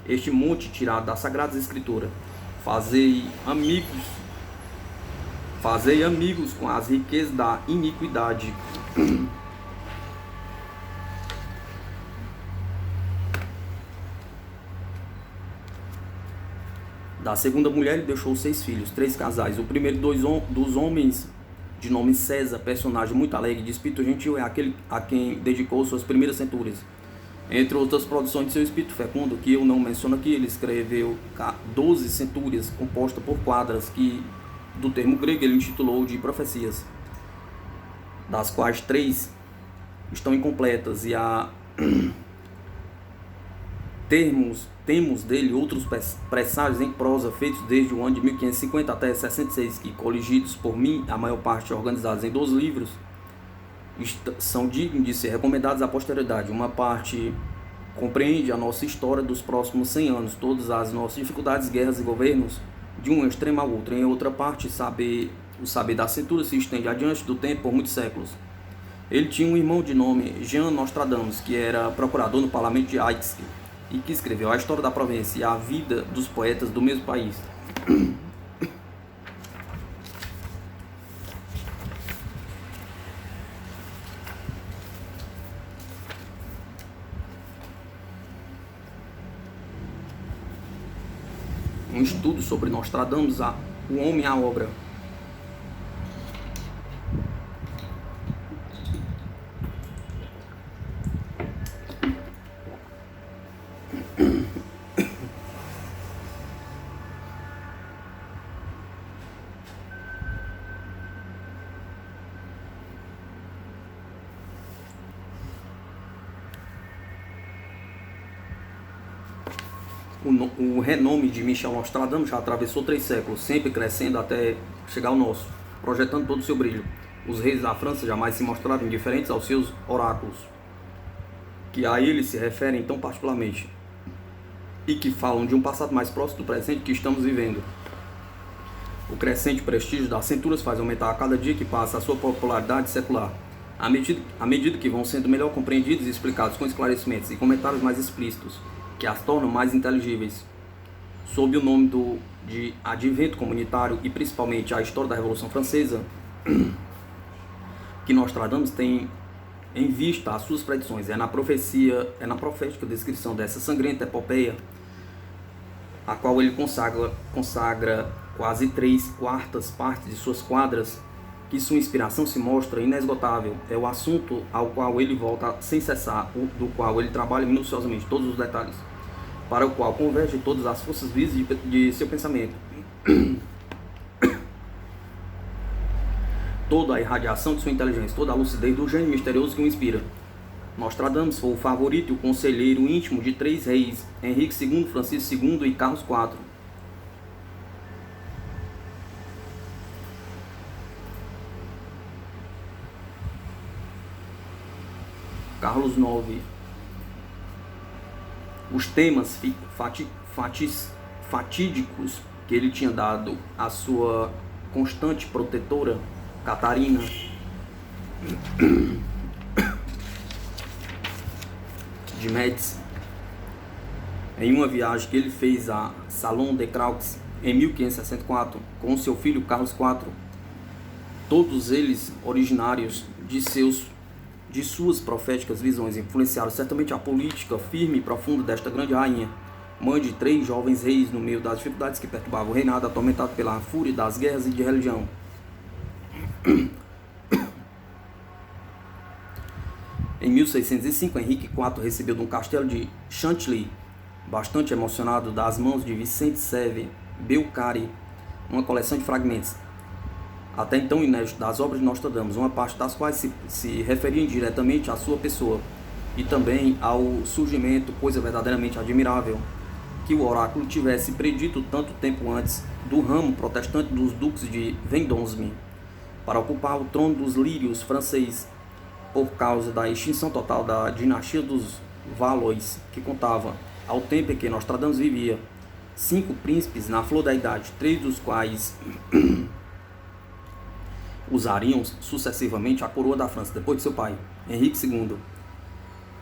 este monte tirado das Sagradas Escrituras. Fazei amigos com as riquezas da iniquidade. Da segunda mulher ele deixou 6 filhos, 3 casais. O primeiro dos homens, de nome César, personagem muito alegre de espírito gentil, é aquele a quem dedicou suas primeiras centúrias. Entre outras produções de seu espírito fecundo, que eu não menciono aqui, ele escreveu 12 centúrias compostas por quadras, que do termo grego ele intitulou de profecias, das quais 3 estão incompletas, e há temos dele outros presságios em prosa feitos desde o ano de 1550 até 66, que, coligidos por mim, a maior parte organizados em 12 livros, são dignos de ser recomendados à posteridade. Uma parte compreende a nossa história dos próximos 100 anos, todas as nossas dificuldades, guerras e governos, de um extremo ao outro. Em outra parte, o saber da cintura se estende adiante do tempo por muitos séculos. Ele tinha um irmão de nome Jean Nostradamus, que era procurador no parlamento de Aix, e que escreveu a história da província e a vida dos poetas do mesmo país. Um estudo sobre Nostradamus, o homem e a obra. O renome de Michel Nostradamus já atravessou 3 séculos, sempre crescendo até chegar ao nosso, projetando todo o seu brilho. Os reis da França jamais se mostraram indiferentes aos seus oráculos, que a ele se referem tão particularmente, e que falam de um passado mais próximo do presente que estamos vivendo. O crescente prestígio das centúrias faz aumentar a cada dia que passa a sua popularidade secular, à medida que vão sendo melhor compreendidos e explicados com esclarecimentos e comentários mais explícitos, que as tornam mais inteligíveis. Sob o nome de advento comunitário e principalmente a história da Revolução Francesa, que Nostradamus tem em vista as suas predições, é na profética descrição dessa sangrenta epopeia, a qual ele consagra quase 3/4 partes de suas quadras, que sua inspiração se mostra inesgotável. É o assunto ao qual ele volta sem cessar, do qual ele trabalha minuciosamente todos os detalhes. para o qual converge todas as forças visíveis de seu pensamento. Toda a irradiação de sua inteligência, toda a lucidez do gênio misterioso que o inspira. Nostradamus foi o favorito e o conselheiro íntimo de 3 reis, Henrique II, Francisco II e Carlos IV. Carlos IX. Os temas fatídicos que ele tinha dado à sua constante protetora, Catarina, de Médici, em uma viagem que ele fez a Salon de Craux em 1564 com seu filho Carlos IV, todos eles originários de suas proféticas visões, influenciaram certamente a política firme e profunda desta grande rainha, mãe de 3 jovens reis no meio das dificuldades que perturbavam o reinado, atormentado pela fúria das guerras e de religião. Em 1605, Henrique IV recebeu de um castelo de Chantilly, bastante emocionado, das mãos de Vicente Seve Belcari, uma coleção de fragmentos, até então inédito, das obras de Nostradamus, uma parte das quais se referiam diretamente à sua pessoa e também ao surgimento, coisa verdadeiramente admirável, que o oráculo tivesse predito tanto tempo antes do ramo protestante dos duques de Vendôme para ocupar o trono dos lírios francês, por causa da extinção total da dinastia dos Valois, que contava, ao tempo em que Nostradamus vivia, 5 príncipes na flor da idade, 3 dos quais usariam sucessivamente a coroa da França depois de seu pai, Henrique II,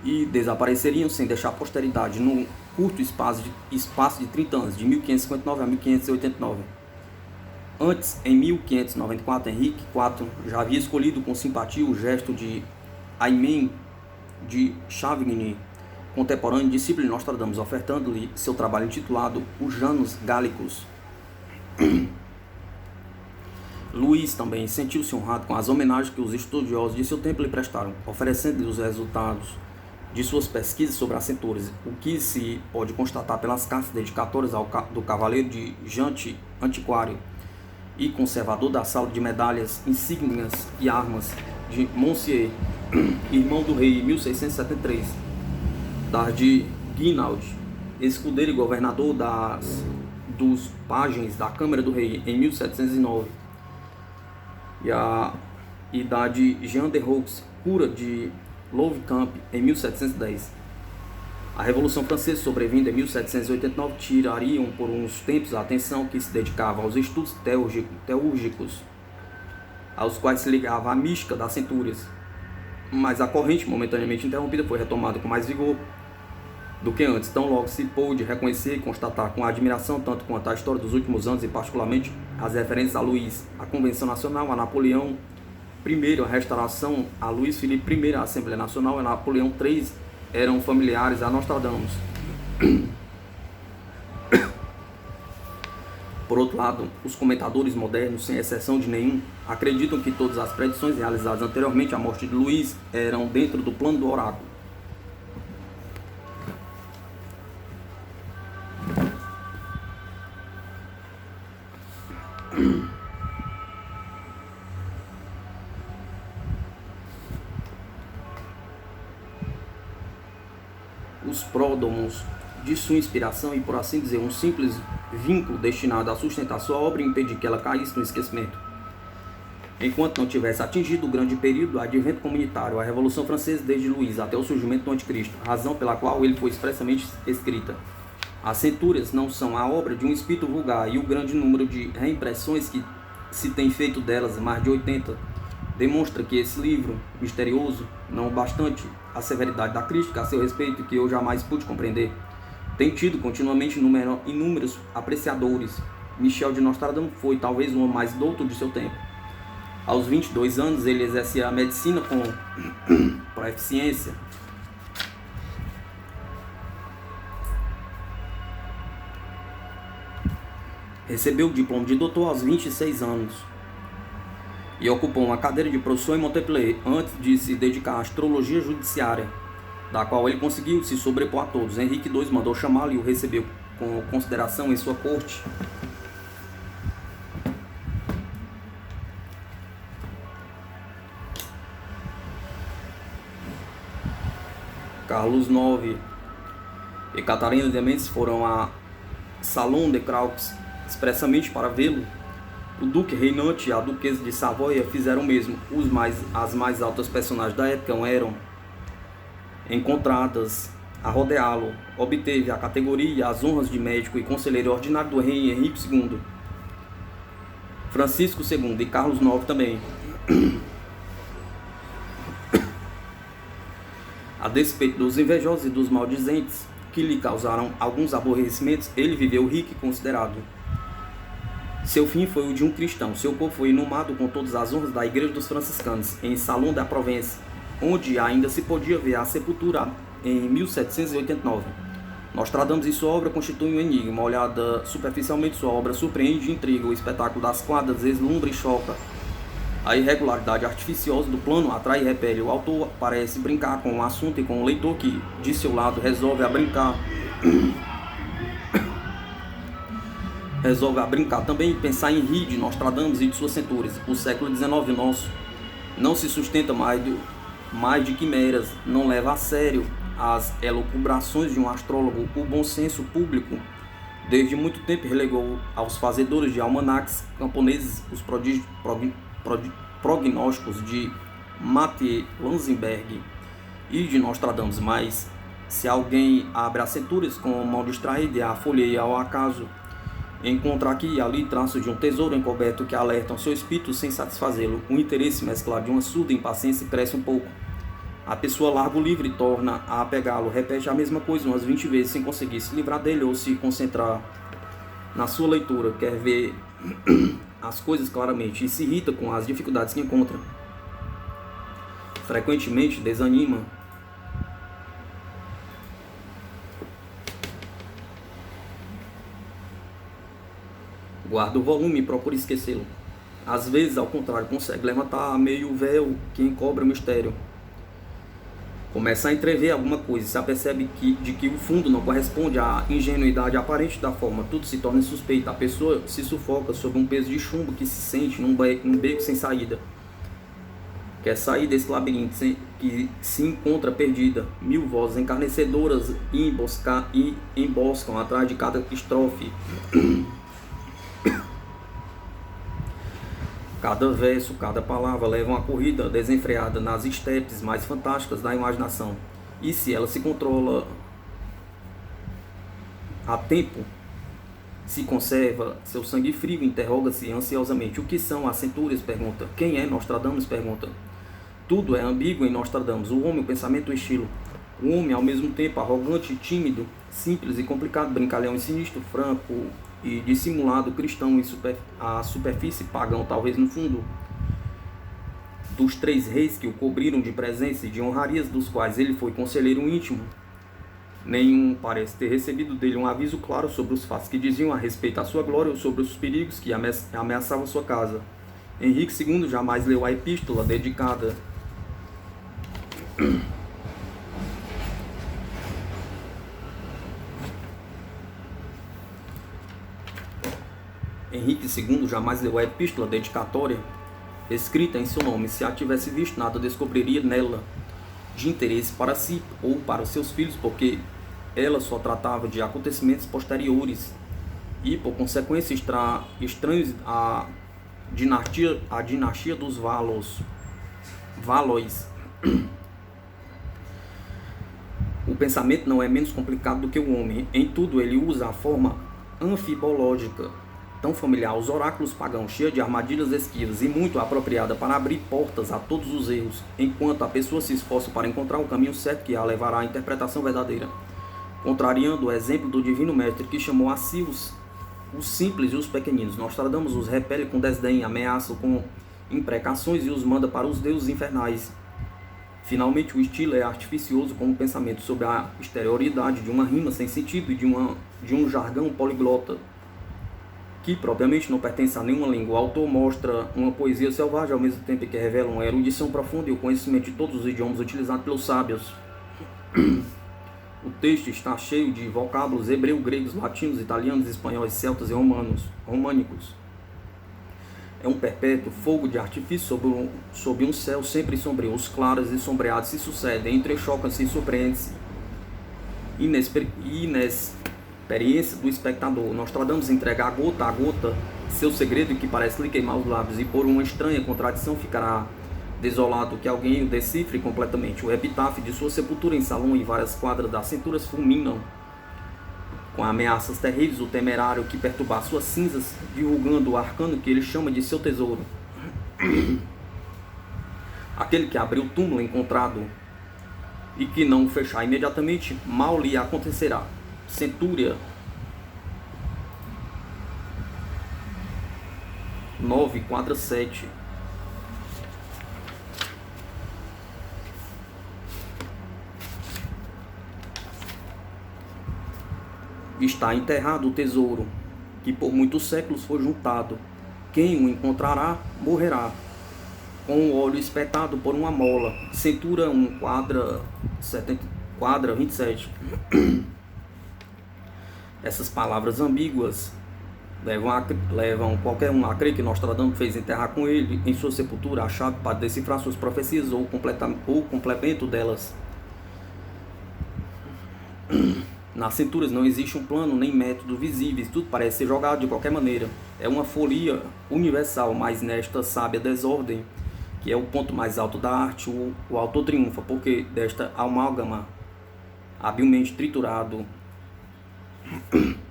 e desapareceriam sem deixar posteridade num curto espaço de 30 anos, de 1559 a 1589. Antes, em 1594, Henrique IV já havia escolhido com simpatia o gesto de Aimé de Chavigny, contemporâneo discípulo de Nostradamus, ofertando-lhe seu trabalho intitulado Os Janos Gálicos. Luís também sentiu-se honrado com as homenagens que os estudiosos de seu tempo lhe prestaram, oferecendo-lhe os resultados de suas pesquisas sobre as centúrias, o que se pode constatar pelas cartas dedicatórias do cavaleiro de Jante, antiquário e conservador da sala de medalhas, insígnias e armas de Monsieur, irmão do rei, em 1673, das de Guinaud, escudeiro e governador dos pajens da Câmara do Rei, em 1709, e da de Jean de Roux, cura de Louvecamp, em 1710. A Revolução Francesa, sobrevindo em 1789, tirariam por uns tempos a atenção que se dedicava aos estudos teúrgicos, aos quais se ligava a mística das centúrias, mas a corrente, momentaneamente interrompida, foi retomada com mais vigor do que antes. Tão logo se pôde reconhecer e constatar com admiração, tanto quanto a história dos últimos anos, e particularmente as referências a Luís, a Convenção Nacional, a Napoleão I, a Restauração, a Luís Filipe I, a Assembleia Nacional, e a Napoleão III, eram familiares a Nostradamus. Por outro lado, os comentadores modernos, sem exceção de nenhum, acreditam que todas as predições realizadas anteriormente à morte de Luís eram dentro do plano do oráculo. Os pródomos de sua inspiração e, por assim dizer, um simples vínculo destinado a sustentar sua obra e impedir que ela caísse no esquecimento. Enquanto não tivesse atingido o grande período do advento comunitário, a Revolução Francesa desde Luís até o surgimento do Anticristo, razão pela qual ele foi expressamente escrita. As centúrias não são a obra de um espírito vulgar, e o grande número de reimpressões que se tem feito delas, mais de 80, demonstra que esse livro misterioso, não bastante a severidade da crítica a seu respeito, que eu jamais pude compreender, tem tido continuamente inúmeros apreciadores. Michel de Nostradamus foi talvez o homem mais douto de seu tempo. Aos 22 anos, ele exercia a medicina com proficiência. Recebeu o diploma de doutor aos 26 anos e ocupou uma cadeira de professor em Montpellier antes de se dedicar à astrologia judiciária. da qual ele conseguiu se sobrepor a todos. Henrique II mandou chamá-lo e o recebeu com consideração em sua corte. Carlos IX e Catarina de Mendes foram a Salon de Craux expressamente para vê-lo. O duque reinante e a duquesa de Savoia fizeram o mesmo. As mais altas personagens da época eram encontradas a rodeá-lo. Obteve a categoria e as honras de médico e conselheiro ordinário do rei Henrique II, Francisco II e Carlos IX também. A despeito dos invejosos e dos maldizentes, que lhe causaram alguns aborrecimentos, ele viveu rico e considerado. Seu fim foi o de um cristão. Seu corpo foi inumado com todas as honras da Igreja dos Franciscanos, em Salon da Provence, onde ainda se podia ver a sepultura em 1789. Nostradamus e sua obra constituem um enigma. Uma olhada superficialmente, sua obra surpreende e intriga. O espetáculo das quadras deslumbra e choca. A irregularidade artificiosa do plano atrai e repele. O autor parece brincar com o assunto e com o leitor que, de seu lado, resolve a brincar também e pensar em rir de Nostradamus e de suas centúrias. O século XIX nosso não se sustenta mais de quimeras, não leva a sério as elucubrações de um astrólogo. O bom senso público, desde muito tempo, relegou aos fazedores de almanaques camponeses os prognósticos de Mathieu Lanzenberg e de Nostradamus. Mas, se alguém abre as centúrias com mão distraída e a folheia ao acaso, encontra aqui e ali traços de um tesouro encoberto que alertam seu espírito sem satisfazê-lo. O interesse mesclado de uma surda impaciência cresce um pouco. A pessoa larga o livro e torna a pegá-lo. Repete a mesma coisa umas 20 vezes sem conseguir se livrar dele ou se concentrar na sua leitura. Quer ver as coisas claramente e se irrita com as dificuldades que encontra. Frequentemente desanima. Guarda o volume e procura esquecê-lo. Às vezes, ao contrário, consegue levantar meio o véu que encobre o mistério. Começa a entrever alguma coisa, se apercebe de que o fundo não corresponde à ingenuidade aparente da forma. Tudo se torna suspeito. A pessoa se sufoca sob um peso de chumbo que se sente num beco sem saída. Quer sair desse labirinto que se encontra perdida. Mil vozes encarnecedoras emboscam atrás de cada estrofe. Cada verso, cada palavra leva uma corrida desenfreada nas estepes mais fantásticas da imaginação. E se ela se controla a tempo, se conserva seu sangue frio, interroga-se ansiosamente. O que são as centúrias? Pergunta. Quem é Nostradamus? Pergunta. Tudo é ambíguo em Nostradamus. O homem, o pensamento, o estilo. O homem, ao mesmo tempo, arrogante e tímido, simples e complicado, brincalhão e sinistro, franco e dissimulado, cristão e a superfície, pagão, talvez no fundo. Dos 3 reis que o cobriram de presença e de honrarias, dos quais ele foi conselheiro íntimo, nenhum parece ter recebido dele um aviso claro sobre os fatos que diziam a respeito à sua glória ou sobre os perigos que ameaçavam sua casa. Henrique II jamais leu a epístola dedicada Henrique II jamais leu a epístola dedicatória escrita em seu nome. Se a tivesse visto, nada descobriria nela de interesse para si ou para os seus filhos, porque ela só tratava de acontecimentos posteriores e, por consequência, estranhos à dinastia dos Valois. O pensamento não é menos complicado do que o homem. Em tudo ele usa a forma anfibológica, tão familiar aos oráculos pagãos, cheia de armadilhas esquivas e muito apropriada para abrir portas a todos os erros, enquanto a pessoa se esforça para encontrar o caminho certo que a levará à interpretação verdadeira. Contrariando o exemplo do Divino Mestre, que chamou a si os simples e os pequeninos, Nostradamus os repele com desdém, ameaça com imprecações e os manda para os deuses infernais. Finalmente, o estilo é artificioso como pensamento sobre a exterioridade de uma rima sem sentido e de um jargão poliglota, que propriamente não pertence a nenhuma língua. O autor mostra uma poesia selvagem ao mesmo tempo que revela uma erudição profunda e o conhecimento de todos os idiomas utilizados pelos sábios. O texto está cheio de vocábulos hebreus, gregos, latinos, italianos, espanhóis, celtas e românicos. É um perpétuo fogo de artifício sob um céu sempre sombrio. Os claros e sombreados se sucedem, entrechocam-se e surpreendem-se. Inexperiência do espectador. Nostradamus entrega gota a gota seu segredo que parece lhe queimar os lábios, e por uma estranha contradição ficará desolado que alguém o decifre completamente. O epitáfio de sua sepultura em salão e várias quadras das cinturas fulminam com ameaças terríveis o temerário que perturbar suas cinzas, divulgando o arcano que ele chama de seu tesouro. Aquele que abriu o túmulo encontrado e que não o fechar imediatamente, mal lhe acontecerá. Centúria 9, quadra 7. Está enterrado o tesouro, que por muitos séculos foi juntado. Quem o encontrará, morrerá, com o olho espetado por uma mola. Cintura 1, quadra 27. Essas palavras ambíguas levam qualquer um a crer que Nostradamus fez enterrar com ele em sua sepultura a chave para decifrar suas profecias ou o complemento delas. Nas cinturas não existe um plano nem método visíveis, tudo parece ser jogado de qualquer maneira. É uma folia universal, mas nesta sábia desordem, que é o ponto mais alto da arte, o autor triunfa, porque desta amálgama habilmente triturado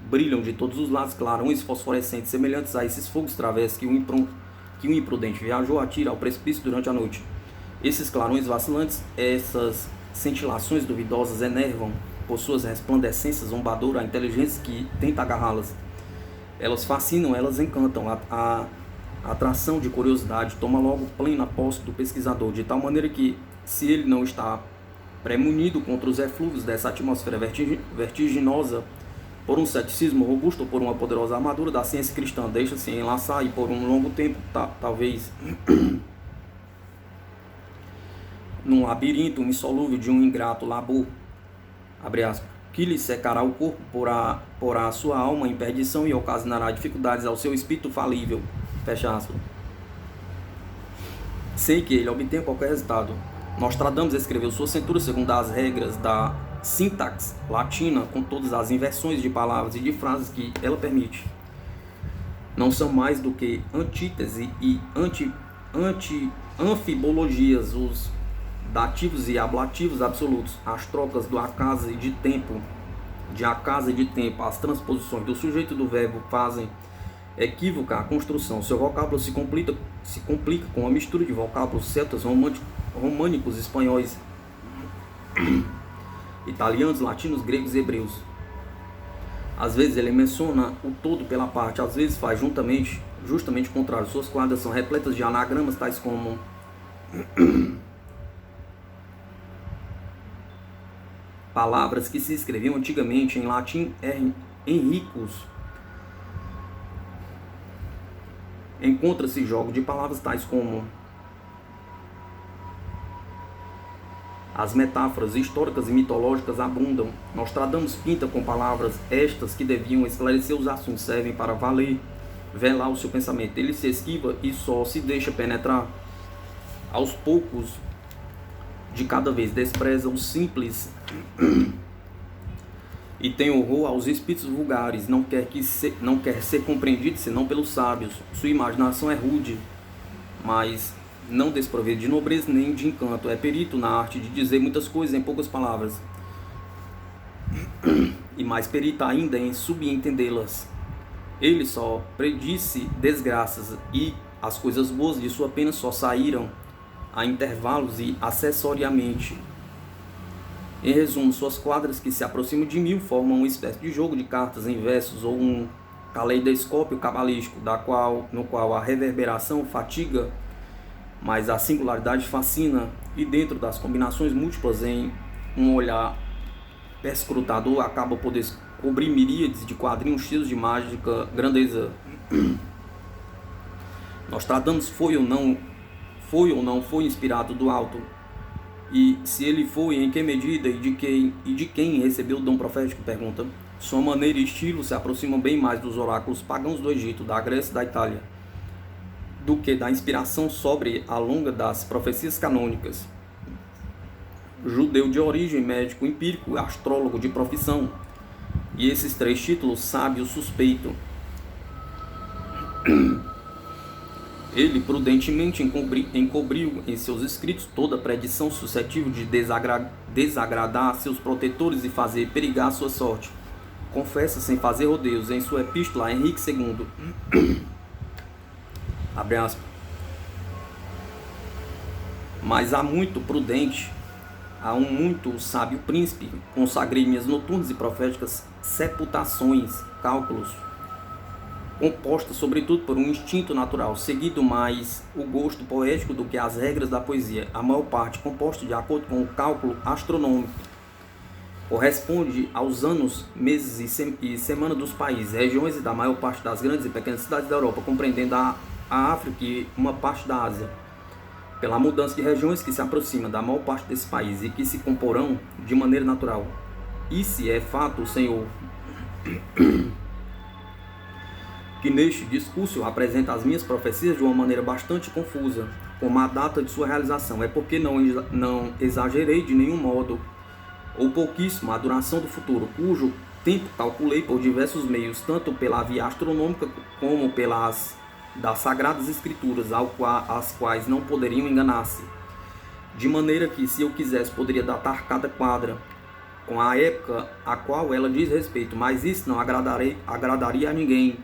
brilham de todos os lados clarões fosforescentes, semelhantes a esses fogos travessos que um imprudente viajou atira ao precipício durante a noite. Esses clarões vacilantes, essas cintilações duvidosas enervam por suas resplandecências zombadoras a inteligência que tenta agarrá-las. Elas fascinam, elas encantam. A atração de curiosidade toma logo plena posse do pesquisador, de tal maneira que, se ele não está premunido contra os eflúvios dessa atmosfera vertiginosa, por um ceticismo robusto ou por uma poderosa armadura da ciência cristã, deixa-se enlaçar e por um longo tempo, talvez, num labirinto insolúvel de um ingrato labor, abre aspas, que lhe secará o corpo, porá a sua alma em perdição e ocasionará dificuldades ao seu espírito falível, fecha aspas, sem que ele obtenha qualquer resultado. Nostradamus escreveu sua cintura segundo as regras da sintaxe latina, com todas as inversões de palavras e de frases que ela permite. Não são mais do que antítese e anfibologias, os dativos e ablativos absolutos, as trocas do acaso e de tempo, as transposições do sujeito e do verbo fazem equívoca a construção. Seu vocábulo se complica com uma mistura de vocábulos celtas, românicos, espanhóis, italianos, latinos, gregos e hebreus. Às vezes ele menciona o todo pela parte, às vezes faz justamente o contrário. Suas quadras são repletas de anagramas, tais como palavras que se escreviam antigamente em latim Henricus. Encontra-se jogo de palavras tais como as metáforas históricas e mitológicas abundam. Nostradamus pinta com palavras estas que deviam esclarecer os assuntos, servem para velar o seu pensamento. Ele se esquiva e só se deixa penetrar. Aos poucos, de cada vez, despreza o simples e tem horror aos espíritos vulgares. Não quer ser compreendido senão pelos sábios. Sua imaginação é rude, mas não desprovida de nobreza nem de encanto. É perito na arte de dizer muitas coisas em poucas palavras, e mais perito ainda em subentendê-las. Ele só predisse desgraças, e as coisas boas de sua pena só saíram a intervalos e acessoriamente. Em resumo, suas quadras, que se aproximam de 1000, formam uma espécie de jogo de cartas em versos ou um caleidoscópio cabalístico, no qual a reverberação fatiga, mas a singularidade fascina, e dentro das combinações múltiplas, em um olhar perscrutador, acaba por descobrir miríades de quadrinhos cheios de mágica grandeza. Nostradamus foi ou não foi inspirado do alto, E se ele foi, em que medida e de quem recebeu o dom profético? Pergunta. Sua maneira e estilo se aproximam bem mais dos oráculos pagãos do Egito, da Grécia e da Itália, do que da inspiração sobre a longa das profecias canônicas. Judeu de origem, médico empírico, astrólogo de profissão. E esses 3 títulos, sábio suspeito. Ele prudentemente encobriu em seus escritos toda predição suscetível de desagradar seus protetores e fazer perigar sua sorte. Confessa sem fazer rodeios em sua epístola a Henrique II. Abre aspas. Mas há um muito sábio príncipe, consagrei minhas noturnas e proféticas sepultações, cálculos, composta sobretudo por um instinto natural, seguido mais o gosto poético do que as regras da poesia, a maior parte composta de acordo com o cálculo astronômico. Corresponde aos anos, meses e semanas dos países, regiões e da maior parte das grandes e pequenas cidades da Europa, compreendendo a África e uma parte da Ásia. Pela mudança de regiões que se aproxima da maior parte desse país e que se comporão de maneira natural. E se é fato, Senhor, que neste discurso apresenta as minhas profecias de uma maneira bastante confusa, como a data de sua realização, é porque não exagerei de nenhum modo, ou pouquíssimo, a duração do futuro, cujo tempo calculei por diversos meios, tanto pela via astronômica como pelas das Sagradas Escrituras, as quais não poderiam enganar-se. De maneira que, se eu quisesse, poderia datar cada quadra com a época a qual ela diz respeito, mas isso não agradaria a ninguém,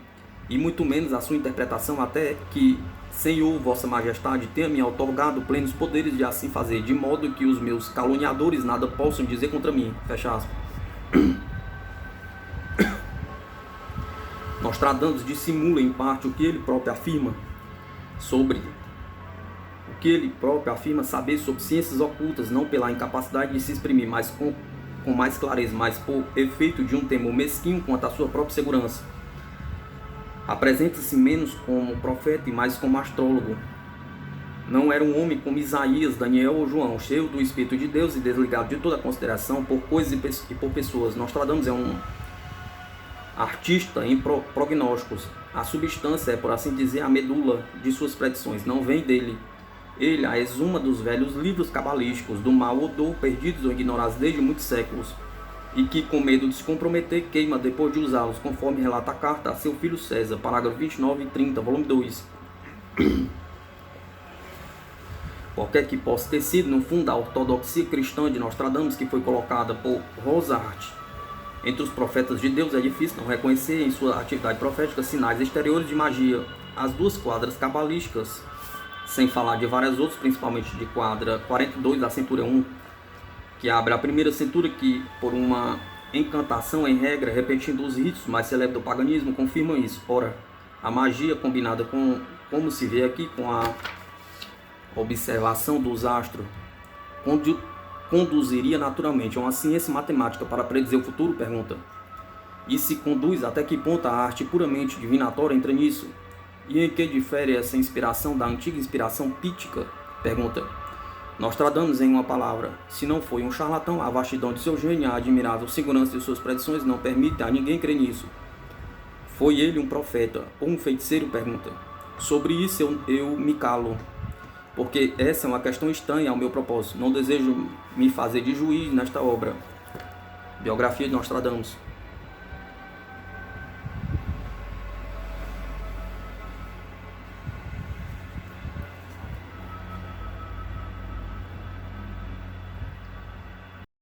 e muito menos a sua interpretação, até que, Senhor, Vossa Majestade, tenha me outorgado plenos poderes de assim fazer, de modo que os meus caluniadores nada possam dizer contra mim. Fecha aspas. Nostradamus dissimula em parte o que ele próprio afirma saber sobre ciências ocultas, não pela incapacidade de se exprimir, mas com mais clareza, mas por efeito de um temor mesquinho quanto à sua própria segurança. Apresenta-se menos como profeta e mais como astrólogo. Não era um homem como Isaías, Daniel ou João, cheio do Espírito de Deus e desligado de toda consideração por coisas e por pessoas. Nostradamus é um artista em prognósticos. A substância é, por assim dizer, a medula de suas predições, não vem dele. Ele a exuma dos velhos livros cabalísticos, do mau odor, perdidos ou ignorados desde muitos séculos, e que, com medo de se comprometer, queima depois de usá-los, conforme relata a carta a seu filho César, parágrafo 29 e 30, volume 2. Qualquer que possa ter sido, no fundo, a ortodoxia cristã de Nostradamus, que foi colocada por Rosart entre os profetas de Deus, é difícil não reconhecer em sua atividade profética sinais exteriores de magia. As 2 quadras cabalísticas, sem falar de várias outras, principalmente de quadra 42 da cintura 1, que abre a primeira cintura, que por uma encantação em regra, repetindo os ritos mais célebres do paganismo, confirmam isso. Ora, a magia combinada com, como se vê aqui, com a observação dos astros, conduziria naturalmente a uma ciência matemática para predizer o futuro? Pergunta. E se conduz, até que ponto a arte puramente divinatória entra nisso? E em que difere essa inspiração da antiga inspiração pítica? Pergunta. Nostradamus, em uma palavra, se não foi um charlatão, a vastidão de seu gênio, a admirável segurança de suas predições não permite a ninguém crer nisso. Foi ele um profeta ou um feiticeiro? Pergunta. Sobre isso eu me calo, porque essa é uma questão estranha ao meu propósito. Não desejo me fazer de juiz nesta obra. Biografia de Nostradamus.